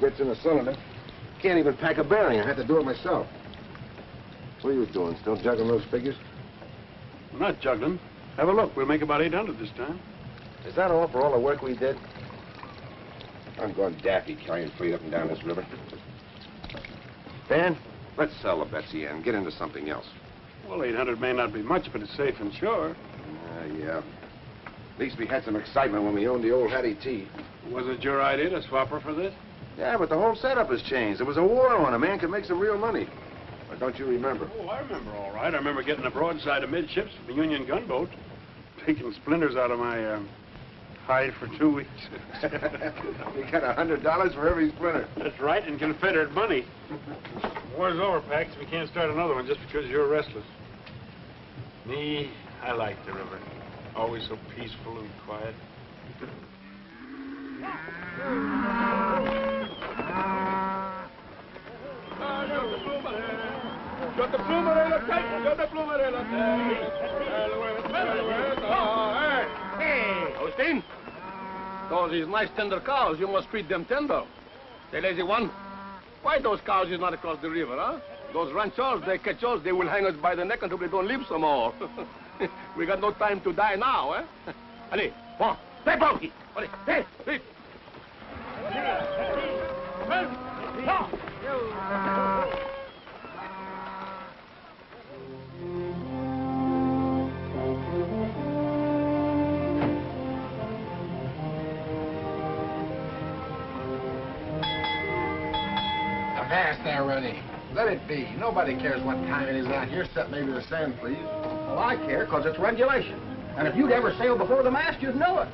gets in a cylinder. Can't even pack a bearing. I had to do it myself. What are you doing? Still juggling those figures? We're not juggling. Have a look. We'll make about 800 this time. Is that all for all the work we did? I'm going daffy carrying freight up and down this river. Dan, let's sell the Betsy and get into something else. Well, 800 may not be much, but it's safe and sure. Yeah. At least we had some excitement when we owned the old Hattie T. Was it your idea to swap her for this? Yeah, but the whole setup has changed. There was a war on. A man could make some real money. Or don't you remember? Oh, I remember all right. I remember getting a broadside amidships from the Union gunboat, taking splinters out of my hide for 2 weeks. We got $100 for every splinter. That's right, and Confederate money. War's over, Pax. We can't start another one just because you're restless. Me, I like the river. Always so peaceful and quiet. Hey, Austin. Those is nice tender cows. You must treat them tender. Say, lazy one, why those cows is not across the river, huh? Those ranchers, they catch us, they will hang us by the neck until we don't live some more. We got no time to die now, eh? Allez, bon, stay bulky. Allez, hey, hey. Avast there, Rennie. Let it be. Nobody cares what time it is out here, except maybe the sand, please. Well, I care, because it's regulation. And if you'd ever sailed before the mast, you'd know it.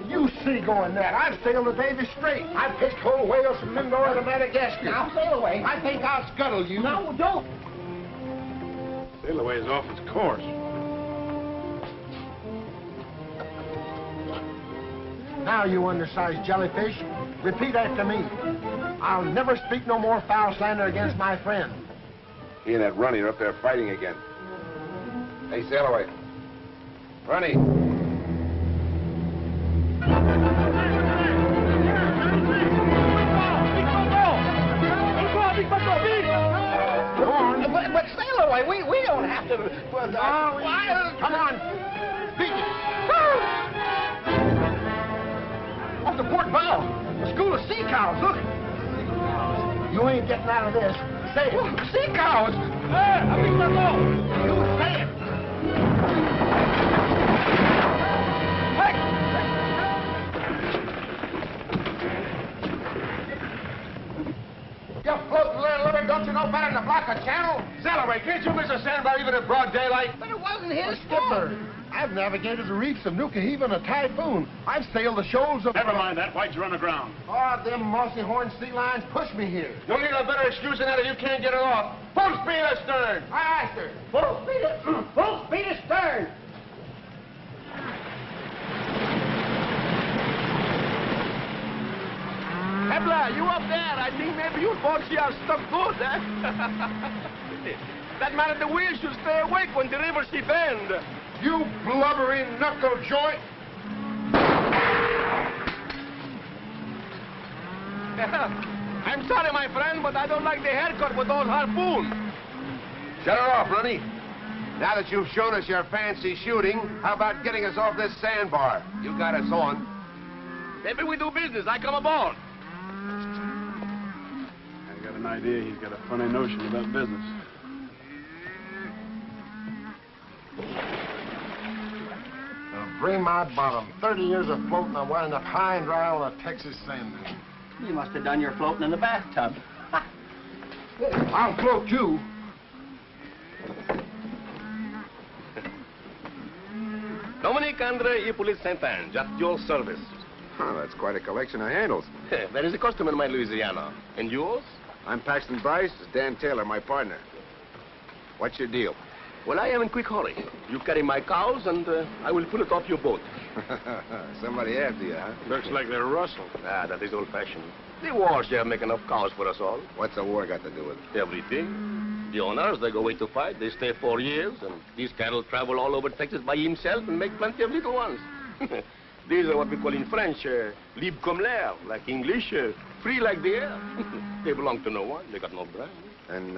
You see going that. I've sailed the Davy Strait. I've pitched whole whales from Mindoro to Madagascar. Now, sail away. I think I'll scuttle you. No, don't. Sail away is off its course. Now, you undersized jellyfish, repeat after me. I'll never speak no more foul slander against my friend. He and that Runny are up there fighting again. Hey, sail away. Runny. But sail away. We don't have to. Come on. Beat it. Off the port bow. A school of sea cows. Look. You ain't getting out of this. Say it. Sea cows. You say it. You floating little liver, don't you know better than to block a channel? Sail away. Can't you miss a sandbar even in broad daylight? But it wasn't his Skipper. I've navigated the reefs of Nuku-Hiva in a typhoon. I've sailed the shoals of... Never mind that. Why'd you run aground? Oh, them mossy horned sea lions pushed me here. You'll need a better excuse than that if you can't get it off. Full speed astern. Aye, sir. Full speed astern. Hebla, you up there? I think maybe your boxy are stuck good, eh? That man at the wheel should stay awake when the river she bend. You blubbering knuckle joint. I'm sorry, my friend, but I don't like the haircut with those harpoons. Shut her off, Runny. Now that you've shown us your fancy shooting, how about getting us off this sandbar? You got us on. Maybe we do business. I come aboard. I got an idea he's got a funny notion about business. Bring my bottom. 30 years of floating, I'm winding up high and dry on a Texas sand dune. You must have done your floating in the bathtub. I'll float too. Dominique Andre Hippolyte Saint-Ange, at your service. Oh, that's quite a collection of handles. That is a custom in my Louisiana. And yours? I'm Paxton Bryce. This is Dan Taylor, my partner. What's your deal? Well, I am in quick hurry. You carry my cows, and I will pull it off your boat. Somebody after you, huh? Looks like they're rustled. Ah, that is old-fashioned. The wars here make enough cows for us all. What's the war got to do with it? Everything. The owners, they go away to fight. They stay 4 years, and these cattle travel all over Texas by himself and make plenty of little ones. These are what we call in French, libre comme l'air, like English, free like the air. They belong to no one. They got no brand. And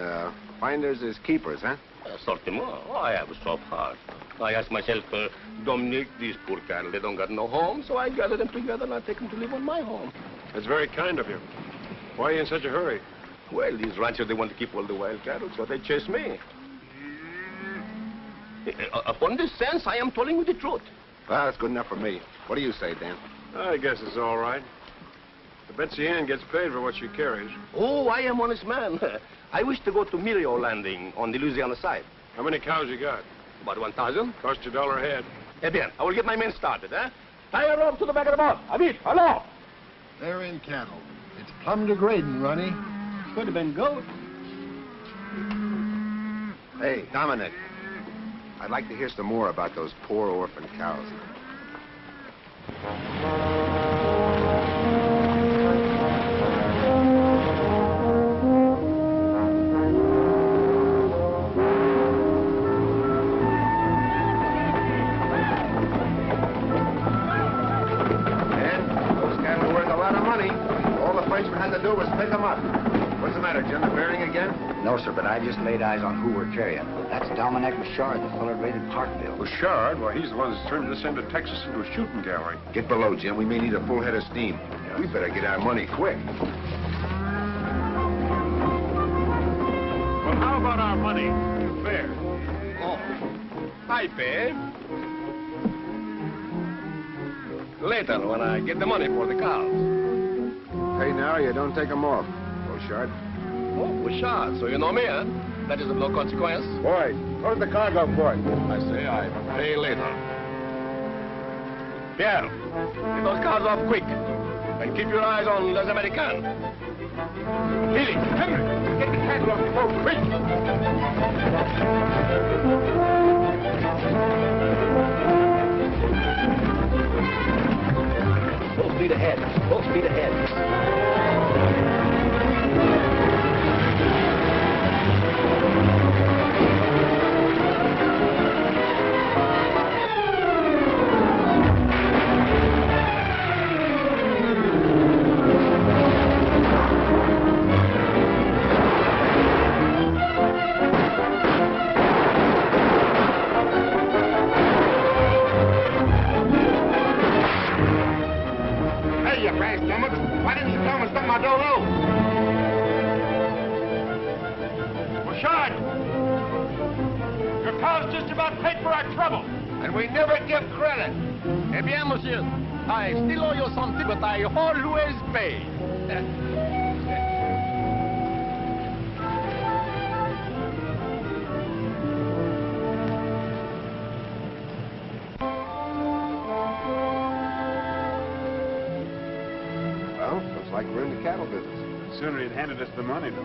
finders is keepers, huh? Certainement. Oh, I have a soft heart. I ask myself, Dominique, these poor cattle, they don't got no home, so I gather them together and I take them to live on my home. That's very kind of you. Why are you in such a hurry? Well, these ranchers, they want to keep all the wild cattle, so they chase me. Upon this sense, I am telling you the truth. Well, that's good enough for me. What do you say, Dan? I guess it's all right. The Betsy Ann gets paid for what she carries. Oh, I am honest man. I wish to go to Mirio Landing on the Louisiana side. How many cows you got? About 1,000. Cost you $1 a head. Eh bien, I will get my men started, eh? Tie a rope to the back of the boat. Avit, hello! They're in cattle. It's plumb degrading, Ronnie. Could have been goat. Hey, Dominic. I'd like to hear some more about those poor orphan cows. Had to do was pick them up. What's the matter, Jim? The bearing again? No, sir, but I just laid eyes on who we're carrying. That's Dominic Bouchard, the fellow raided Parkville. Bouchard? Well, he's the one that's turned this end of Texas into a shooting gallery. Get below, Jim. We may need a full head of steam. We better get our money quick. Well, how about our money? Fair. Oh, I pay. Later, when I get the money for the cows. Pay now, you don't take them off. Bouchard. Oh, Bouchard, so you know me, huh? That is of no consequence. Boy, go to the cargo port. I say I pay later. Pierre, get those cars off quick. And keep your eyes on Les Americains. Healy, Henry, get the cattle off the boat, quick! Full speed ahead. Full speed ahead. Why didn't you tell me something I don't know? Bouchard! Your cow's just about paid for our trouble. And we never give credit. Eh bien, monsieur, I still owe you something, but I always pay. Like we're in the cattle business. Sooner he'd handed us the money, though.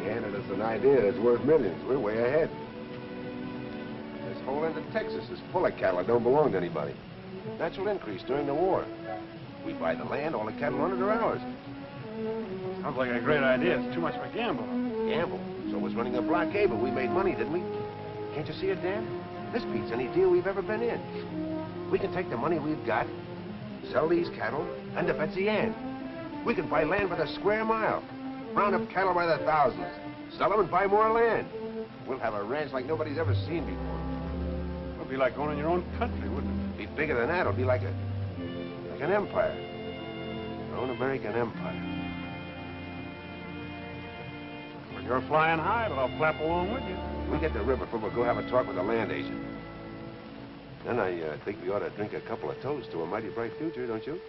He handed us an idea that's worth millions. We're way ahead. This whole end of Texas is full of cattle that don't belong to anybody. Natural increase during the war. We buy the land, all the cattle on it are ours. Sounds like a great idea. It's too much of a gamble. Gamble? So was running a blockade, but we made money, didn't we? Can't you see it, Dan? This beats any deal we've ever been in. We can take the money we've got, sell these cattle, and the Betsy Ann. We can buy land by the square mile, round up cattle by the thousands, sell them and buy more land. We'll have a ranch like nobody's ever seen before. It would be like owning your own country, wouldn't it? Be bigger than that. It'll be like an empire. Our own American empire. When you're flying high, but I'll flap along with you. We get the river, we'll go have a talk with the land agent. Then I think we ought to drink a couple of toasts to a mighty bright future, don't you?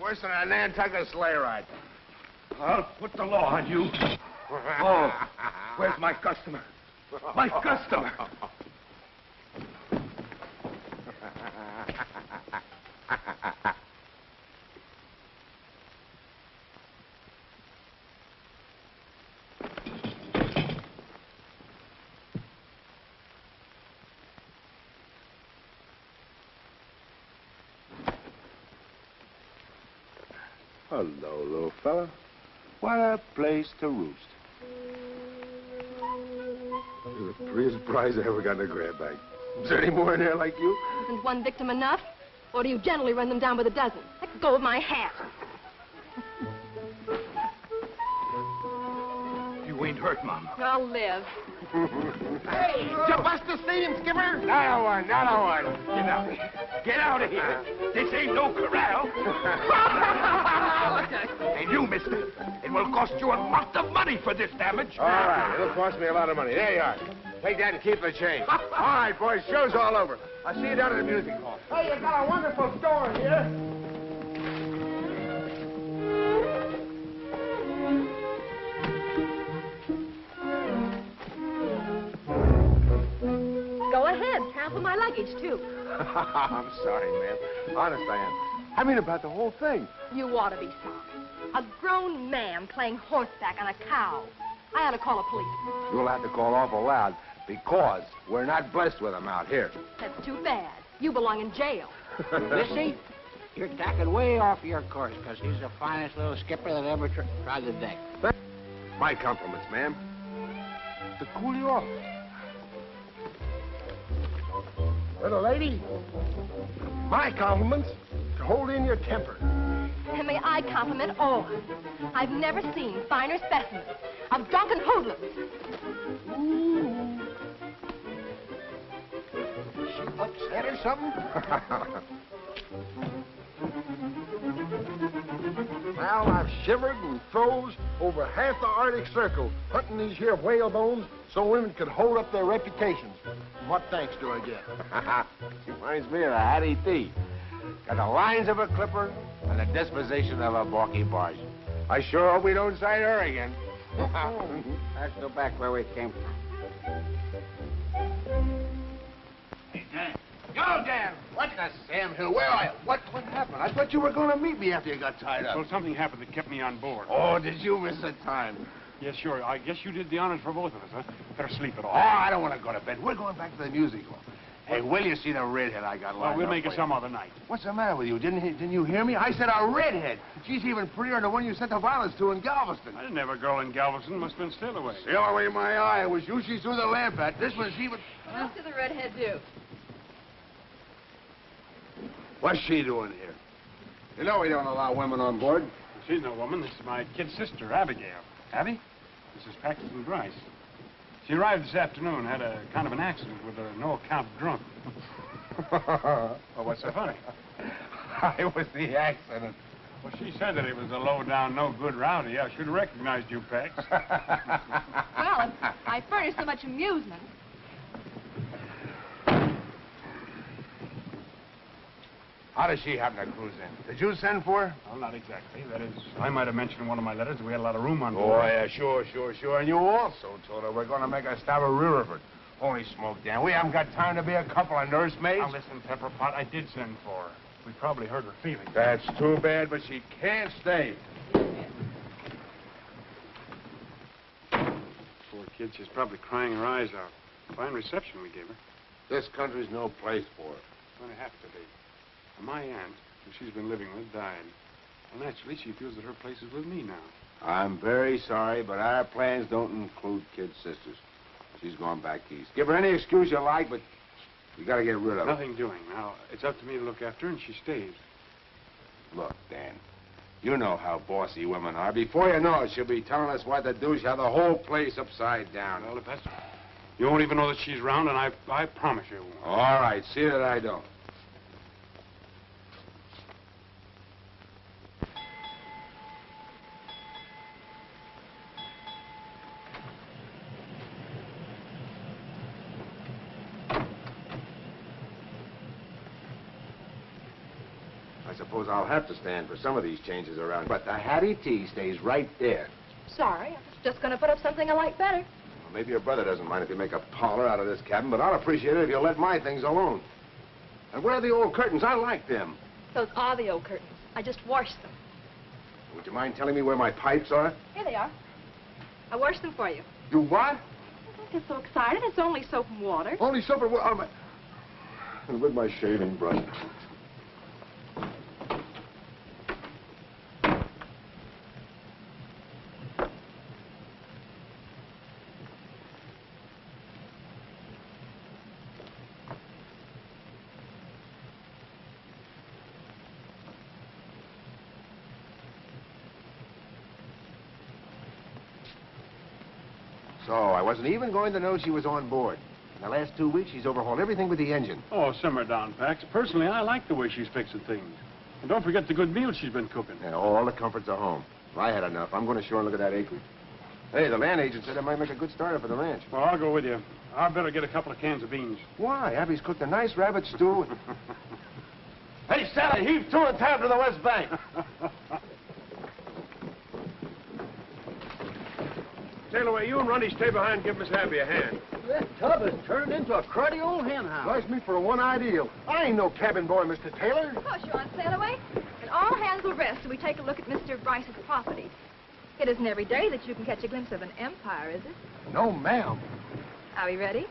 Worse than a Nantucket sleigh ride. I'll put the law on you. Oh, where's my customer? My customer! Hello, little fella. What a place to roost. You're the prettiest prize I ever got in a grab bag. Is there any more in there like you? Isn't one victim enough? Or do you generally run them down by the dozen? Let go of my hat. You ain't hurt, Mama. I'll live. Hey, did you bust the steam, Skipper? Not a one, not a one. Get out. Get out of here. This ain't no corral. And you, mister, it will cost you a lot of money for this damage. All right, it'll cost me a lot of money. There you are. Take that and keep the change. All right, boys, show's all over. I'll see you down at the music hall. Hey, you got a wonderful store here. Go ahead. Trample my luggage, too. I'm sorry, ma'am. Honest, I am. I mean about the whole thing. You ought to be sorry. A grown man playing horseback on a cow. I ought to call a policeman. You'll have to call awful loud because we're not blessed with them out here. That's too bad. You belong in jail. Missy, you're tacking way off your course, because he's the finest little skipper that ever trod the deck. My compliments, ma'am. To cool you off. Little lady, my compliments to hold in your temper. And may I compliment all. I've never seen finer specimens of drunken hoodlums. Ooh. She upset or something? Well, I've shivered and froze over half the Arctic Circle hunting these here whale bones so women could hold up their reputations. And what thanks do I get? She reminds me of the Hattie T. Got the lines of a clipper and the disposition of a balky barge. I sure hope we don't sight her again. Let's go back where we came from. Hey, Dan. Yo, Dan! What the Sam Hill? Where are you? What happened? I thought you were going to meet me after you got tied up. Well, something happened that kept me on board. Oh, did you miss the time? Yes, sure. I guess you did the honors for both of us, huh? Better sleep it Oh, off. I don't want to go to bed. We're going back to the music hall. Hey, will you see the redhead I got lined Well, we'll up make it for some you? other night. What's the matter with you? Didn't you hear me? I said a redhead. She's even prettier than the one you sent the violets to in Galveston. I didn't have a girl in Galveston. Must have been Stillaway. The only way my eye was you. She threw the lamp at. This one, she was... What did the redhead do? What's she doing here? You know we don't allow women on board. She's no woman. This is my kid sister, Abigail. Abby? This is Paxton Grice. She arrived this afternoon, had a kind of an accident with a no-account drunk. Well, What's so funny? I was the accident. Well, she said that it was a low-down, no-good rowdy. I should have recognized you, Pax. Well, I furnish so much amusement. How does she happen to cruise in? Did you send for her? Well, not exactly. That is, I might have mentioned in one of my letters that we had a lot of room on Oh, board. yeah, sure. And you also told her we're going to make a stop at Riverford. Holy smoke, Dan. We haven't got time to be a couple of nursemaids. Now, listen, Pepperpot, I did send for her. We probably hurt her feelings. That's too bad, but she can't stay. Poor kid, she's probably crying her eyes out. Fine reception we gave her. This country's no place for her. It's going to have to be. My aunt, who she's been living with, died. Well, naturally, she feels that her place is with me now. I'm very sorry, but our plans don't include kid sisters. She's gone back east. Give her any excuse you like, but you got to get rid of her. Nothing doing. Now, it's up to me to look after her, and she stays. Look, Dan, you know how bossy women are. Before you know it, she'll be telling us what to do. She'll have the whole place upside down. Well, if that's... You won't even know that she's round, and I promise you won't. All right, see that I don't. I suppose I'll have to stand for some of these changes around. But the Hattie T stays right there. Sorry, I was just going to put up something I like better. Well, maybe your brother doesn't mind if you make a parlor out of this cabin, but I'll appreciate it if you'll let my things alone. And where are the old curtains? I like them. Those are the old curtains. I just washed them. Would you mind telling me where my pipes are? Here they are. I washed them for you. You what? Don't get so excited. It's only soap and water. Only soap and water. Oh, my... And with my shaving brush. So I wasn't even going to know she was on board. In the last 2 weeks, she's overhauled everything with the engine. Oh, simmer down, Pax. Personally, I like the way she's fixing things. And don't forget the good meals she's been cooking. Yeah, all the comforts are home. Well, I had enough. I'm going ashore and look at that acreage. Hey, the land agent said it might make a good starter for the ranch. Well, I'll go with you. I better get a couple of cans of beans. Why? Abby's cooked a nice rabbit stew. Hey, Sally, heave to in time to the west bank. Sail away, you and Runty stay behind and give Miss Abby a hand. That tub has turned into a cruddy old hen house. Nice me for a one-eye deal. I ain't no cabin boy, Mr. Taylor. Of course, you want to sail away? And all hands will rest till we take a look at Mr. Bryce's property. It isn't every day that you can catch a glimpse of an empire, is it? No, ma'am. Are we ready?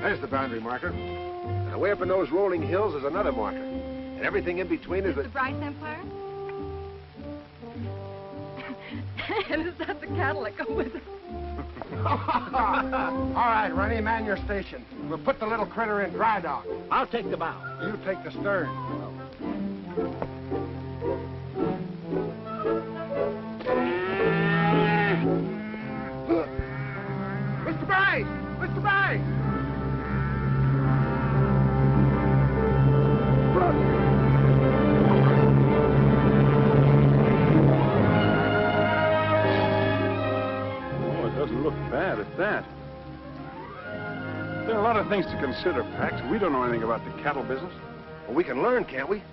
There's the boundary marker. And away up in those rolling hills is another marker. And everything in between is the Bryce Empire? And is that the cattle that go with it? All right, Runny, man your station. We'll put the little critter in dry dock. I'll take the bow. You take the stern. Mr. Bryce! Mr. Bryce! Look bad at that. There are a lot of things to consider, Pax. We don't know anything about the cattle business. Well, we can learn, can't we?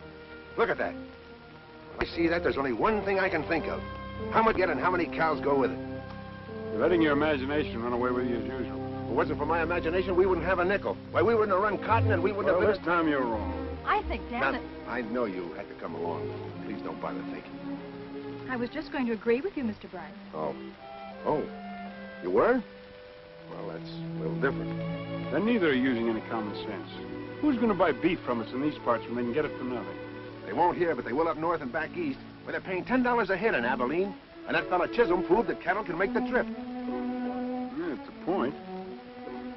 Look at that. When I see that, there's only one thing I can think of. How much get and how many cows go with it? You're letting your imagination run away with you as usual. If it wasn't for my imagination, we wouldn't have a nickel. Why, we wouldn't have run cotton and we wouldn't Well, have... this time you're wrong. I think, Dan, that I know you had to come along. Please don't bother thinking. I was just going to agree with you, Mr. Bryce. Oh. Oh. You were? Well, that's a little different. Then neither are using any common sense. Who's going to buy beef from us in these parts when they can get it for nothing? They won't here, but they will up north and back east, where they're paying $10 a head in Abilene. And that fella Chisholm proved that cattle can make the trip. Yeah, it's a point.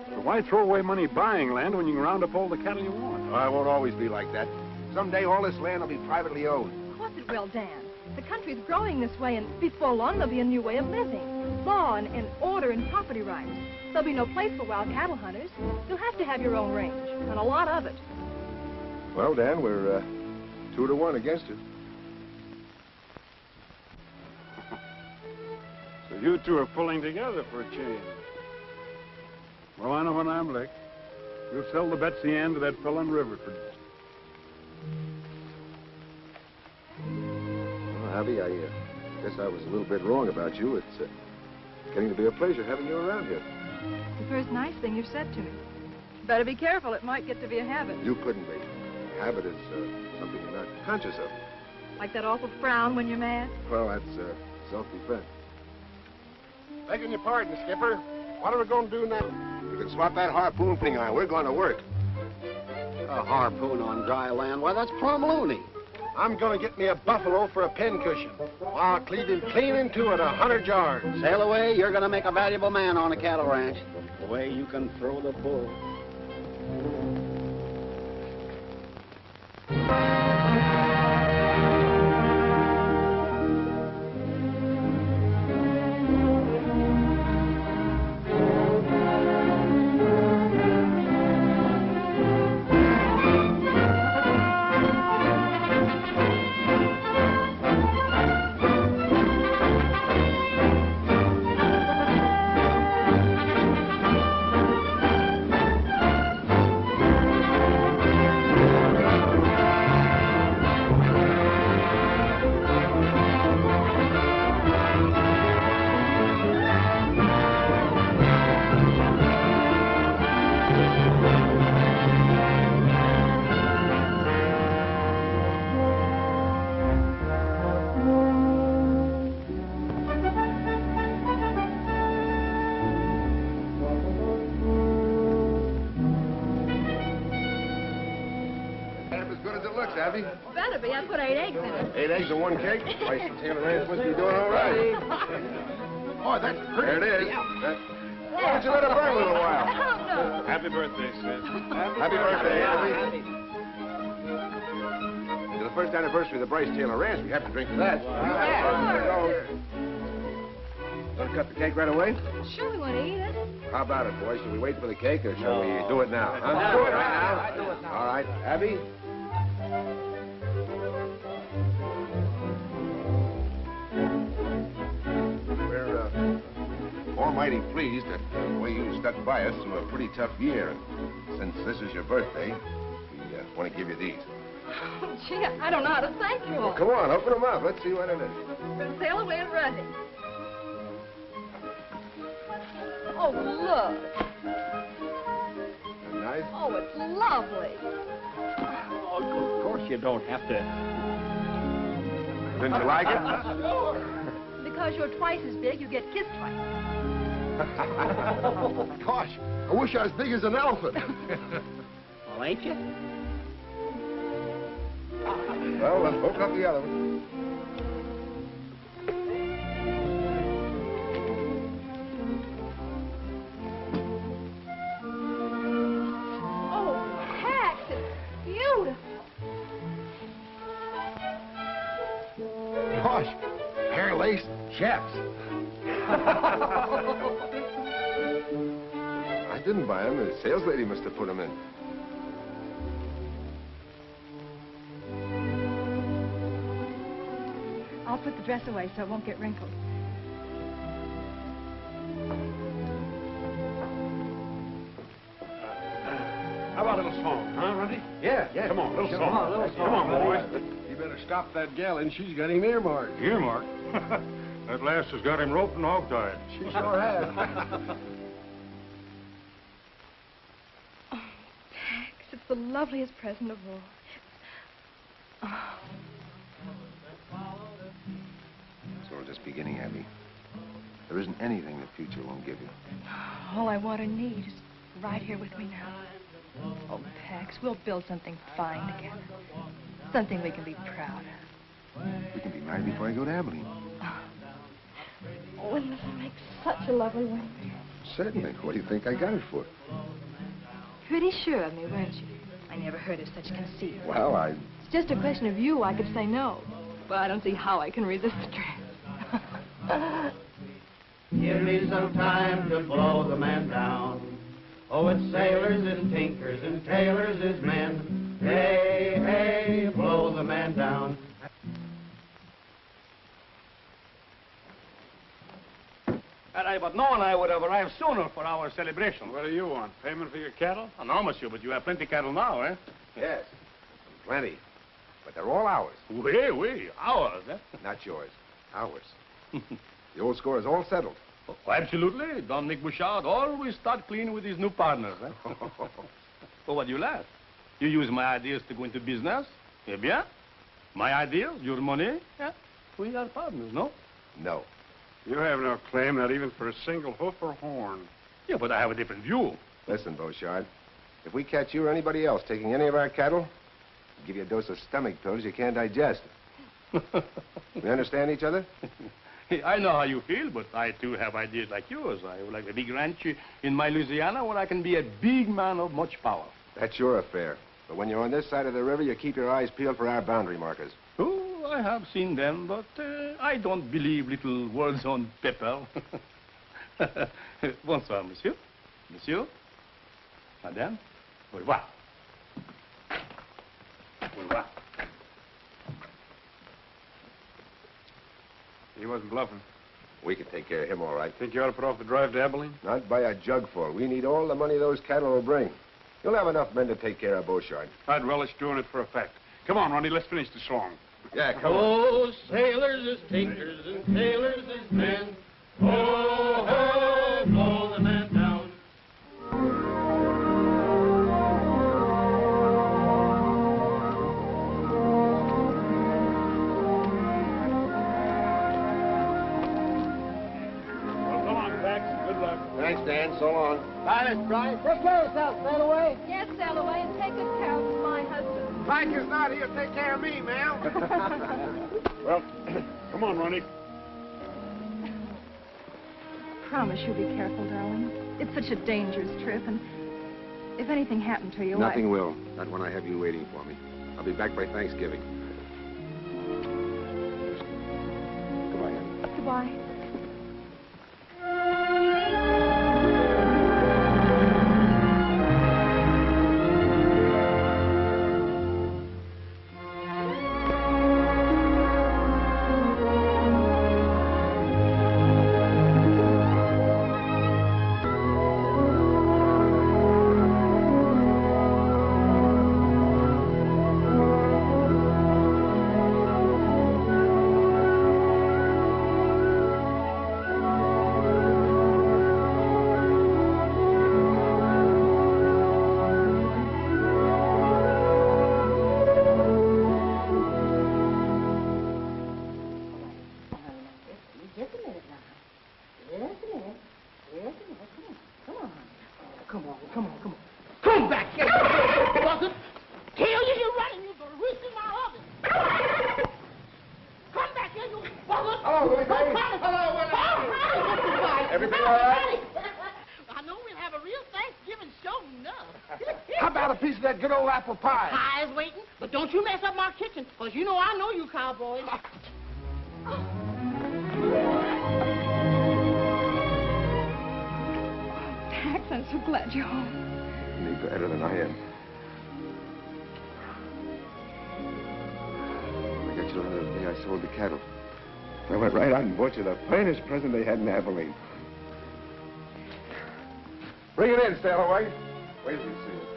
So why throw away money buying land when you can round up all the cattle you want? Oh, it won't always be like that. Someday all this land will be privately owned. Of course it will, Dan. The country's growing this way, and before long there'll be a new way of living. Law and order and property rights. There'll be no place for wild cattle hunters. You'll have to have your own range, and a lot of it. Well, Dan, we're 2 to 1 against you. So you two are pulling together for a change. Well, I know when I'm licked. You'll sell the Betsy Ann to that fellow in Riverford. Well, Abby, I guess I was a little bit wrong about you. It's getting to be a pleasure having you around here. The first nice thing you've said to me. Better be careful. It might get to be a habit. You couldn't be. Habit is something you're not conscious of. Like that awful frown when you're mad? Well, that's self-defense. Begging your pardon, Skipper. What are we going to do now? You can swap that harpoon thing on. We're going to work. A harpoon on dry land? Why, that's plumb loony. I'm going to get me a buffalo for a pincushion. I'll cleave him clean into it 100 yards. Sail away, you're going to make a valuable man on a cattle ranch. The way you can throw the bull. Abby? Better be. I put 8 eggs in it. 8 eggs and 1 cake? Why, Taylor Ranch must be doing all right. Oh, that's pretty. There it is. Why don't you let it burn a little while? Oh, no. Happy birthday, Sid. Happy birthday, Abby. To the first anniversary of the Bryce Taylor Ranch. We have to drink to that. Want to cut the cake right away? Sure, we want to eat it. How about it, boys? Shall we wait for the cake, or shall we do it now? Huh? Do it right now. Do it now. All right. Abby? We're almighty pleased that the way you stuck by us through a pretty tough year. And since this is your birthday, we want to give you these. Oh, gee, I don't know how to thank you all. Come on, open them up. Let's see what it is. From Sail Away and Running. Oh, look. Nice? Oh, it's lovely. Oh, of course you don't have to. Didn't you like it? Because you're twice as big, you get kissed twice. Gosh, I wish I was big as an elephant. Well, ain't you? Well, let's hook up the other one. Oh, Pax, it's beautiful. Gosh, hair lace chaps. I didn't buy them. The sales lady must have put them in. I'll put the dress away so it won't get wrinkled. How about a little song, huh, Runty? Yeah. Come on, a little Come song. on, a little Come on, boys. You better stop that gal, and she's got him earmarked. Earmark. That lass has got him roped and hog-tied. She sure has. Oh, Pax, it's the loveliest present of all. Oh. It's all just beginning, Abby. There isn't anything the future won't give you. All I want or need is right here with me now. Oh, Pax, we'll build something fine together. Something we can be proud of. We can be married before I go to Abilene. Oh, wouldn't this make such a lovely ring? Certainly. What do you think I got it for? Pretty sure of me, weren't you? I never heard of such conceit. Well, It's just a question of you. I could say no. But I don't see how I can resist the dress. Give me some time to blow the man down. Oh, it's sailors and tinkers and tailors is men. Hey, hey, blow the man down. Had I but known, I would have arrived sooner for our celebration. What do you want? Payment for your cattle? Oh, no, monsieur, but you have plenty cattle now, eh? yes. Plenty. But they're all ours. Oui, ours, eh? Not yours. Ours. The old score is all settled. Oh, absolutely. Dominic Bouchard always start clean with his new partners, eh? Oh, what do you laugh? You use my ideas to go into business? Eh bien? My ideas, your money? Yeah. We are partners, no? No. You have no claim, not even for a single hoof or horn. Yeah, but I have a different view. Listen, Beauchard. If we catch you or anybody else taking any of our cattle, we'll give you a dose of stomach pills you can't digest. We understand each other? I know how you feel, but I too have ideas like yours. I would like a big ranch in my Louisiana where I can be a big man of much power. That's your affair. But when you're on this side of the river, you keep your eyes peeled for our boundary markers. Oh, I have seen them, but I don't believe little words on paper. Bonsoir, monsieur. Monsieur. Madame. Au revoir. Au revoir. He wasn't bluffing. We can take care of him all right. Think you ought to put off the drive to Abilene? Not by a jugful. We need all the money those cattle will bring. You'll have enough men to take care of Beauchard. I'd relish doing it for a fact. Come on, Ronnie, let's finish the song. Yeah, come on. Oh, sailors is tinkers and tailors is men. Oh, ho, blow the man down. Well, come on, Pax. Good luck. Thanks, Dan. So long. Bye, Miss Bryce. Take care of yourself, sail away. Yes, sail away and take good care of my husband. Mike is not here. Take care of me, ma'am. Well, come on, Ronnie. Promise you'll be careful, darling. It's such a dangerous trip, and if anything happened to you, Nothing will. Not when I have you waiting for me. I'll be back by Thanksgiving. why? Come back here, Buzzard. Tell you you're running, you're going to risk my oven. Come back here, you Buzzard. Hello, Willie Mae. Everything all right? I know we'll have a real Thanksgiving show enough. How about a piece of that good old apple pie? Pie is waiting, but don't you mess up my kitchen, because you know I know you cowboys. Pax, I'm so glad you're home. Any better than I am. I got you the other day I sold the cattle. I went right out and bought you the finest present they had in Abilene. Bring it in, Stalloway. Wait till you see it.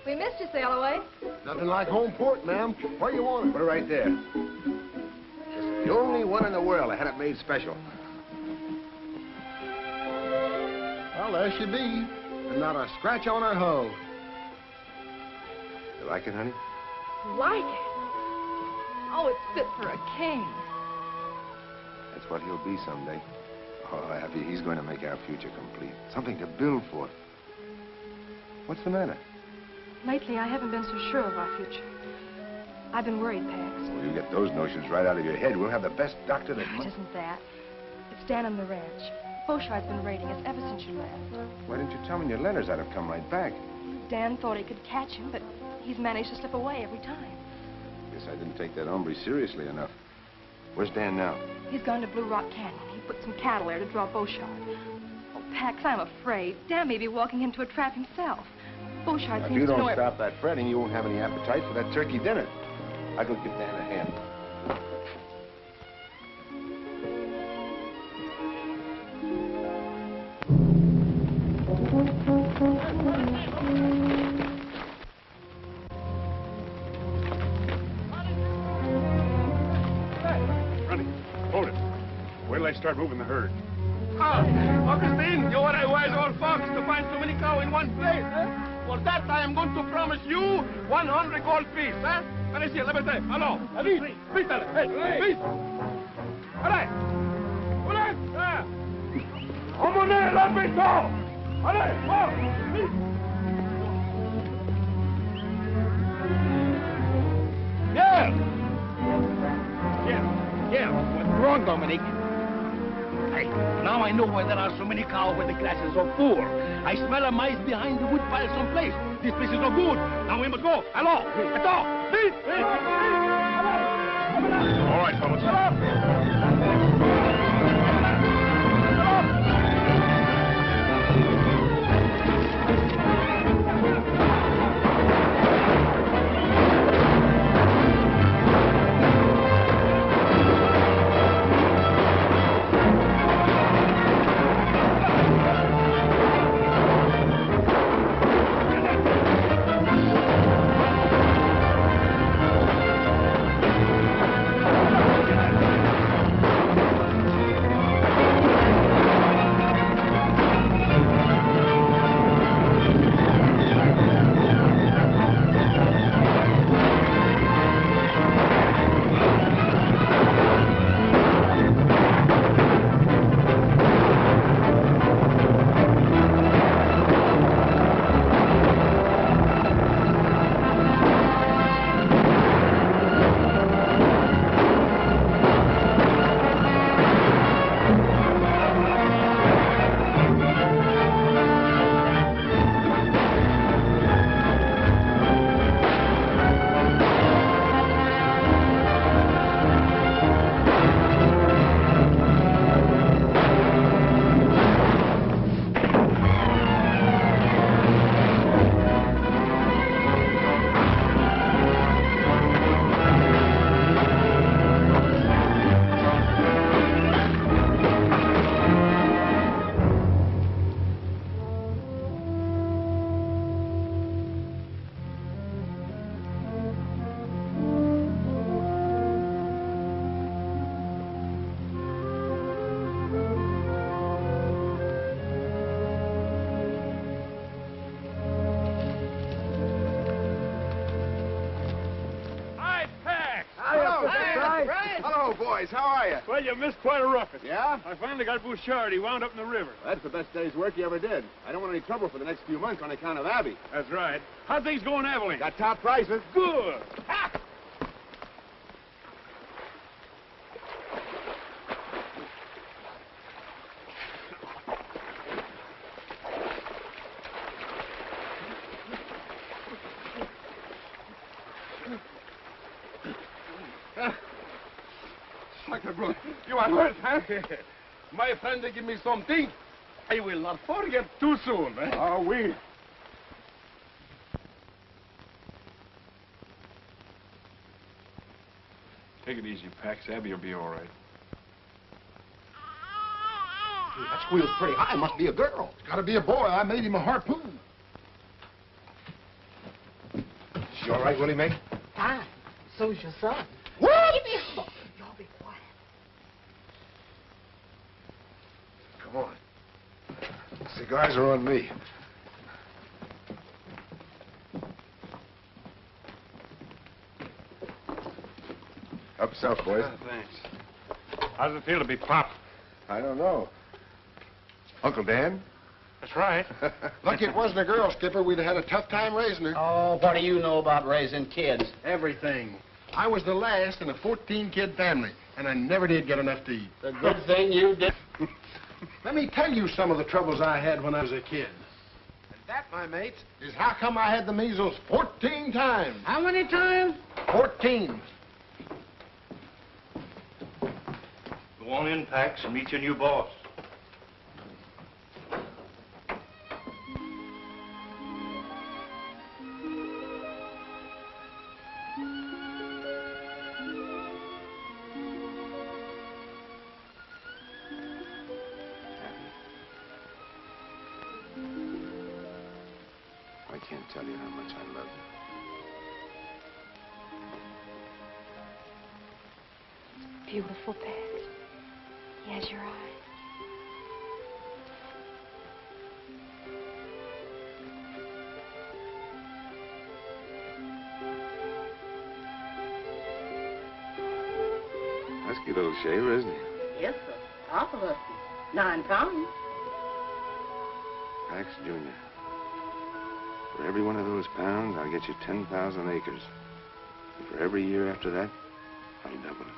We missed you, Sailaway. Nothing like home port, ma'am. Where you want it? Put it right there. It's the only one in the world I had it made special. Well, there she be. And not a scratch on her hull. You like it, honey? Like it? Oh, it's fit for a king. That's what he'll be someday. Oh, Abby, he's going to make our future complete. Something to build for. What's the matter? Lately, I haven't been so sure of our future. I've been worried, Pax. Well, you get those notions right out of your head. We'll have the best doctor that... It isn't that. It's down on the ranch. Beauchart's been raiding us ever since you left. Why didn't you tell me your letters? I'd have come right back. Dan thought he could catch him, but he's managed to slip away every time. Guess I didn't take that hombre seriously enough. Where's Dan now? He's gone to Blue Rock Canyon. He put some cattle there to draw Beauchart. Oh, Pax, I'm afraid. Dan may be walking into a trap himself. Beauchart If seems you to know don't stop that fretting, you won't have any appetite for that turkey dinner. I'll go give Dan a hand. Running. Hold it. Wait till I start moving the herd. Augustine, you are a wise old fox to find so many cows in one place, eh? For that, I am going to promise you 100 gold piece, eh? Allez, let me say, hello. Vite, vite, hey, vite. Allez. Allez, ah. Emmenez la maison. Allez, oh, vite. Yeah. What's wrong, Dominique? Now I know why there are so many cows where the grass is so poor. I smell a mice behind the wood pile someplace. This place is no good. Now we must go. Allons, attends, vite, vite, All right, fellas. Hello, boys. How are you? Well, you missed quite a roughing. Yeah? I finally got Bouchard. He wound up in the river. That's the best day's work you ever did. I don't want any trouble for the next few months on account of Abby. That's right. How'd things go in Abilene? Got top prices. Good. Ha! You are hurt, huh? My friend, they give me something. I will not forget too soon. Eh? Oh, we. Take it easy, Pax. Abby will be all right. That squeal's pretty high. Must be a girl. It's got to be a boy. I made him a harpoon. She all right, Willie Mae? Fine. So's your son. What? Give me a look. Y'all be quiet. Come on. Cigars are on me. Up south, boys. Thanks. How's it feel to be Pop? I don't know. Uncle Dan? That's right. Lucky it wasn't a girl, Skipper. We'd have had a tough time raising her. Oh, what do you know about raising kids? Everything. I was the last in a 14-kid family, and I never did get enough to eat. The good thing you did. Let me tell you some of the troubles I had when I was a kid. And that, my mates, is how come I had the measles 14 times. How many times? 14. Go on in, Pax, and meet your new boss. I can't tell you how much I love you. Beautiful, Pax. He has your eyes. Husky little shaver, isn't he? Yes, sir. Awful husky. 9 pounds. Pax Jr. For every one of those pounds, I'll get you 10,000 acres. And for every year after that, I'll double it.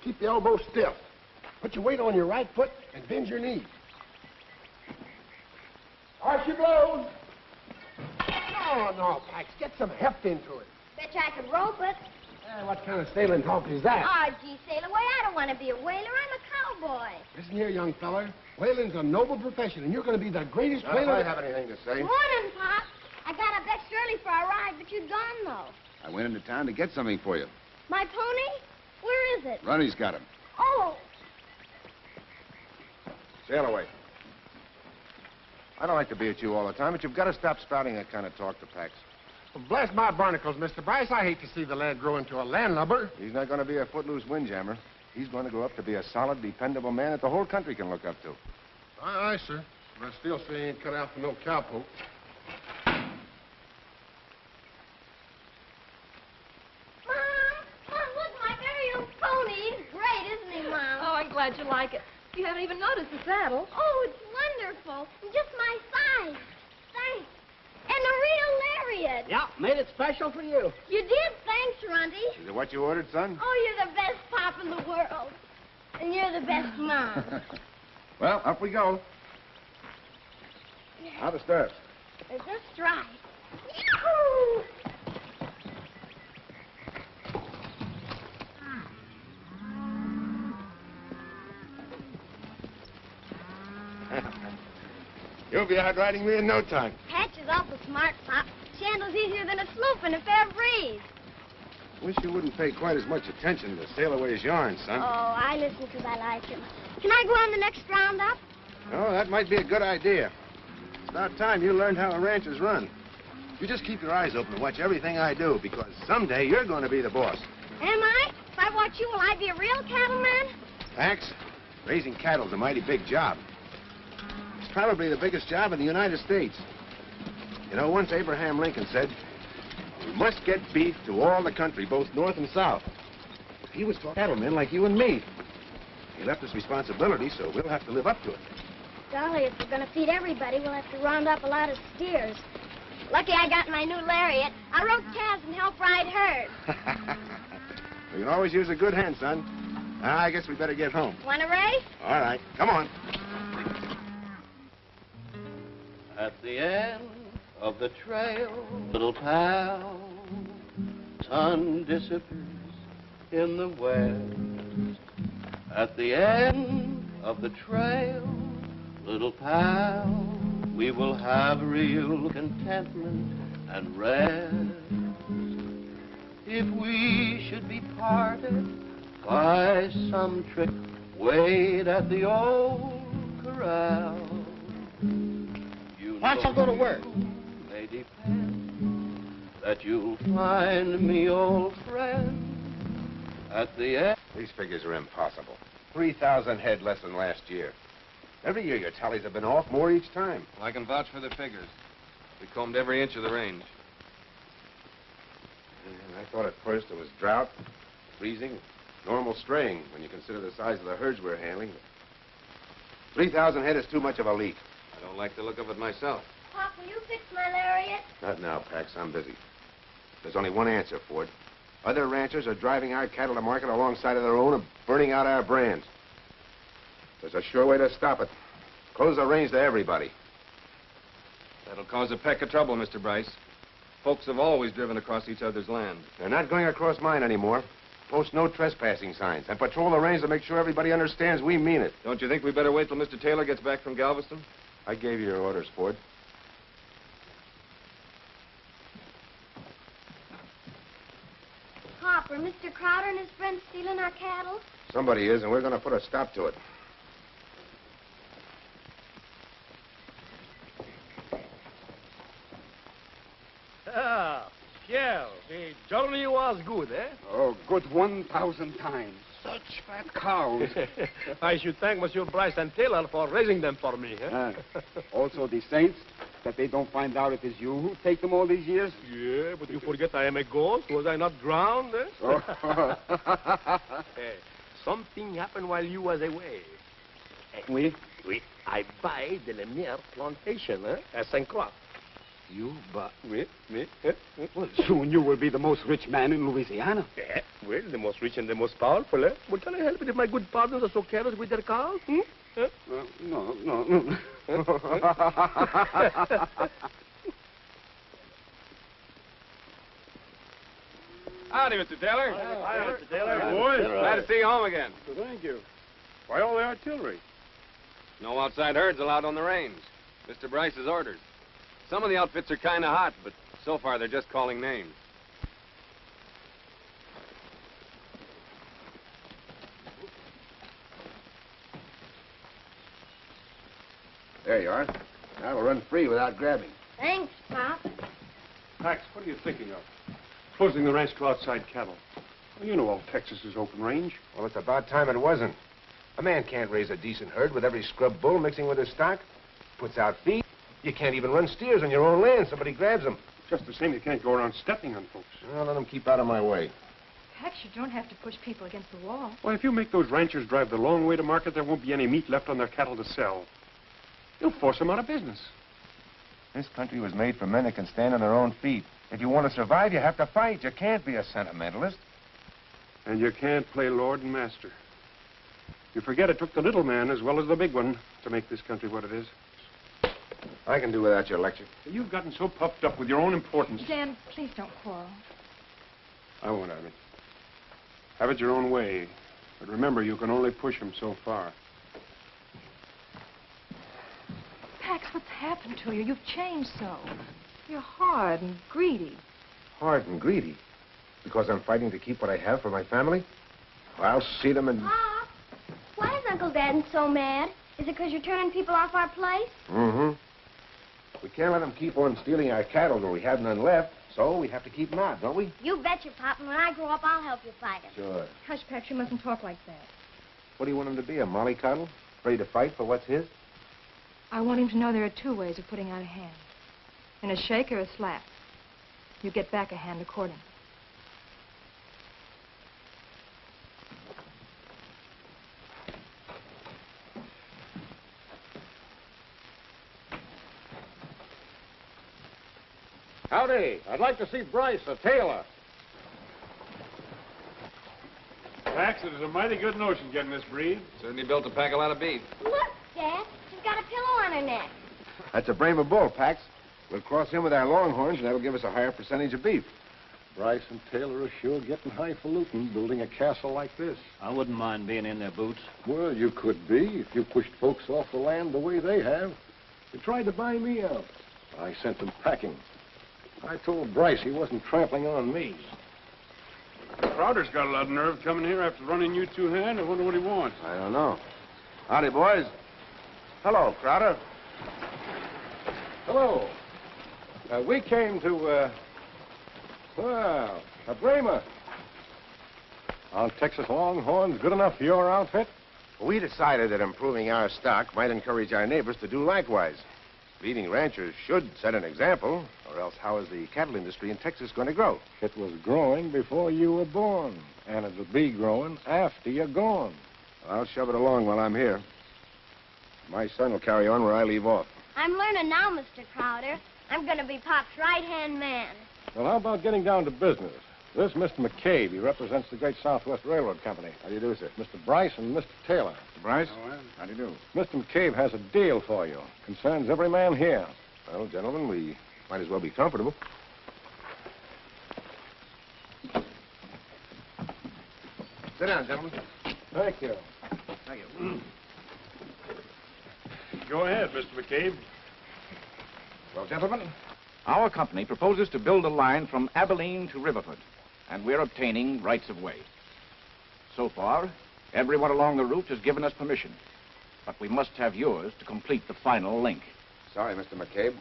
Keep the elbow stiff. Put your weight on your right foot and bend your knee. Arch your blows. No, Pax. Get some heft into it. Bet you I could rope it. What kind of sailing talk is that? Oh, gee, sail away. I don't want to be a whaler. I'm a cowboy. Listen here, young feller. Whaling's a noble profession, and you're going to be the greatest whaler. I have anything to say. Morning, Pop. I got up extra early for a ride, but you'd gone, though. I went into town to get something for you. My pony? Where is it? Ronnie's got him. Oh, Sail away. I don't like to be at you all the time, but you've got to stop spouting that kind of talk to Pax. Well, bless my barnacles, Mr. Bryce. I hate to see the lad grow into a landlubber. He's not going to be a footloose windjammer. He's going to grow up to be a solid, dependable man that the whole country can look up to. Aye, sir. But I still say he ain't cut out for no cowpoke. Glad you like it. You haven't even noticed the saddle. Oh, it's wonderful. Just my size. Thanks. And a real lariat. Yeah, made it special for you. You did. Thanks, Runty. Is it what you ordered, son? Oh, you're the best pop in the world. And you're the best mom. Well, up we go. How the stirrups? They're just right. Yahoo! You'll be out riding me in no time. Patch is awful smart, Pop. She handles easier than a sloop in a fair breeze. Wish you wouldn't pay quite as much attention to Sail Away's yarn, son. Oh, I listen because I like him. Can I go on the next roundup? Oh, that might be a good idea. It's about time you learned how a ranch is run. You just keep your eyes open and watch everything I do, because someday you're going to be the boss. Am I? If I watch you, will I be a real cattleman? Max, raising cattle's a mighty big job. It's probably the biggest job in the United States. You know, once Abraham Lincoln said, "We must get beef to all the country, both north and south." He was talking cattlemen like you and me. He left us responsibility, so we'll have to live up to it. Golly, if we're going to feed everybody, we'll have to round up a lot of steers. Lucky I got my new lariat. I rode calves and helped ride herds. We can always use a good hand, son. I guess we better get home. Want to race? All right, come on. At the end of the trail, little pal, sun disappears in the west. At the end of the trail, little pal, we will have real contentment and rest. If we should be parted by some trick, wait at the old corral. Why don't you go to work? May depend that you'll find me, old friend, at the end. These figures are impossible. 3,000 head less than last year. Every year your tallies have been off more each time. I can vouch for the figures. We combed every inch of the range. I thought at first it was drought, freezing, normal straying when you consider the size of the herds we're handling. 3,000 head is too much of a leap. I don't like the look of it myself. Pop, will you fix my lariat? Not now, Pax. I'm busy. There's only one answer, Ford. Other ranchers are driving our cattle to market alongside of their own and burning out our brands. There's a sure way to stop it. Close the range to everybody. That'll cause a peck of trouble, Mr. Bryce. Folks have always driven across each other's land. They're not going across mine anymore. Post no trespassing signs and patrol the range to make sure everybody understands we mean it. Don't you think we better wait till Mr. Taylor gets back from Galveston? I gave you your orders, Ford. Pop, are Mr. Crowder and his friends stealing our cattle? Somebody is, and we're going to put a stop to it. Ah, Pierre, the journey was good, eh? Oh, good 1,000 times. Such fat cows. I should thank Monsieur Bryce and Taylor for raising them for me, eh? Also the saints, that they don't find out it is you who take them all these years. Yeah, but you forget I am a ghost. Was I not drowned, eh? Oh. Hey, something happened while you was away. Oui? Oui. I buy the Lemire plantation, at St. Croix. You, but... Oui. Well, soon you will be the most rich man in Louisiana. Yeah, well, the most rich and the most powerful, eh? Well, can I help it if my good partners are so careless with their cows? No. Howdy, Mr. Taylor. Hi, Mr. Taylor. Boys, glad to see you home again. Thank you. Why all the artillery? No outside herds allowed on the range. Mr. Bryce's orders. Some of the outfits are kind of hot, but so far they're just calling names. There you are. Now we'll run free without grabbing. Thanks, Pop. Max, what are you thinking of? Closing the ranch to outside cattle. Well, you know all Texas is open range. Well, it's about time it wasn't. A man can't raise a decent herd with every scrub bull mixing with his stock. Puts out feed. You can't even run steers on your own land. Somebody grabs them. Just the same, you can't go around stepping on folks. Well, let them keep out of my way. Pax, you don't have to push people against the wall. Well, if you make those ranchers drive the long way to market, there won't be any meat left on their cattle to sell. You'll force them out of business. This country was made for men that can stand on their own feet. If you want to survive, you have to fight. You can't be a sentimentalist. And you can't play lord and master. You forget it took the little man as well as the big one to make this country what it is. I can do without your lecture. You've gotten so puffed up with your own importance. Dan, please don't quarrel. I won't have it. Have it your own way. But remember, you can only push them so far. Pax, what's happened to you? You've changed so. You're hard and greedy. Hard and greedy? Because I'm fighting to keep what I have for my family? Well, I'll see them and... Pop, why is Uncle Dad so mad? Is it because you're turning people off our place? Mm-hmm. We can't let them keep on stealing our cattle when we have none left, so we have to keep them out, don't we? You betcha, Pop, and when I grow up, I'll help you fight them. Sure. Hush, Pax, you mustn't talk like that. What do you want him to be, a mollycoddle? Ready to fight for what's his? I want him to know there are two ways of putting out a hand. In a shake or a slap. You get back a hand accordingly. Howdy. I'd like to see Bryce, a tailor. Pax, it is a mighty good notion getting this breed. Certainly built to pack a lot of beef. Look, Dad, she's got a pillow on her neck. That's a braver bull, Pax. We'll cross him with our longhorns, and that'll give us a higher percentage of beef. Bryce and Taylor are sure getting highfalutin building a castle like this. I wouldn't mind being in their boots. Well, you could be if you pushed folks off the land the way they have. They tried to buy me out. I sent them packing. I told Bryce he wasn't trampling on me. Crowder's got a lot of nerve coming here after running you two-hand. I wonder what he wants. I don't know. Howdy, boys. Hello, Crowder. Hello. We came to, well, a Brahma. Are Texas Longhorns good enough for your outfit? We decided that improving our stock might encourage our neighbors to do likewise. Leading ranchers should set an example, or else how is the cattle industry in Texas going to grow? It was growing before you were born, and it'll be growing after you're gone. I'll shove it along while I'm here. My son will carry on where I leave off. I'm learning now, Mr. Crowder. I'm going to be Pop's right-hand man. Well, how about getting down to business? This is Mr. McCabe. He represents the Great Southwest Railroad Company. How do you do, sir? Mr. Bryce and Mr. Taylor. Bryce? Oh, well. How do you do? Mr. McCabe has a deal for you. Concerns every man here. Well, gentlemen, we might as well be comfortable. Sit down, gentlemen. Thank you. Thank you. Go ahead, Mr. McCabe. Well, gentlemen, our company proposes to build a line from Abilene to Riverford, and we're obtaining rights of way. So far, everyone along the route has given us permission, but we must have yours to complete the final link. Sorry, Mr. McCabe,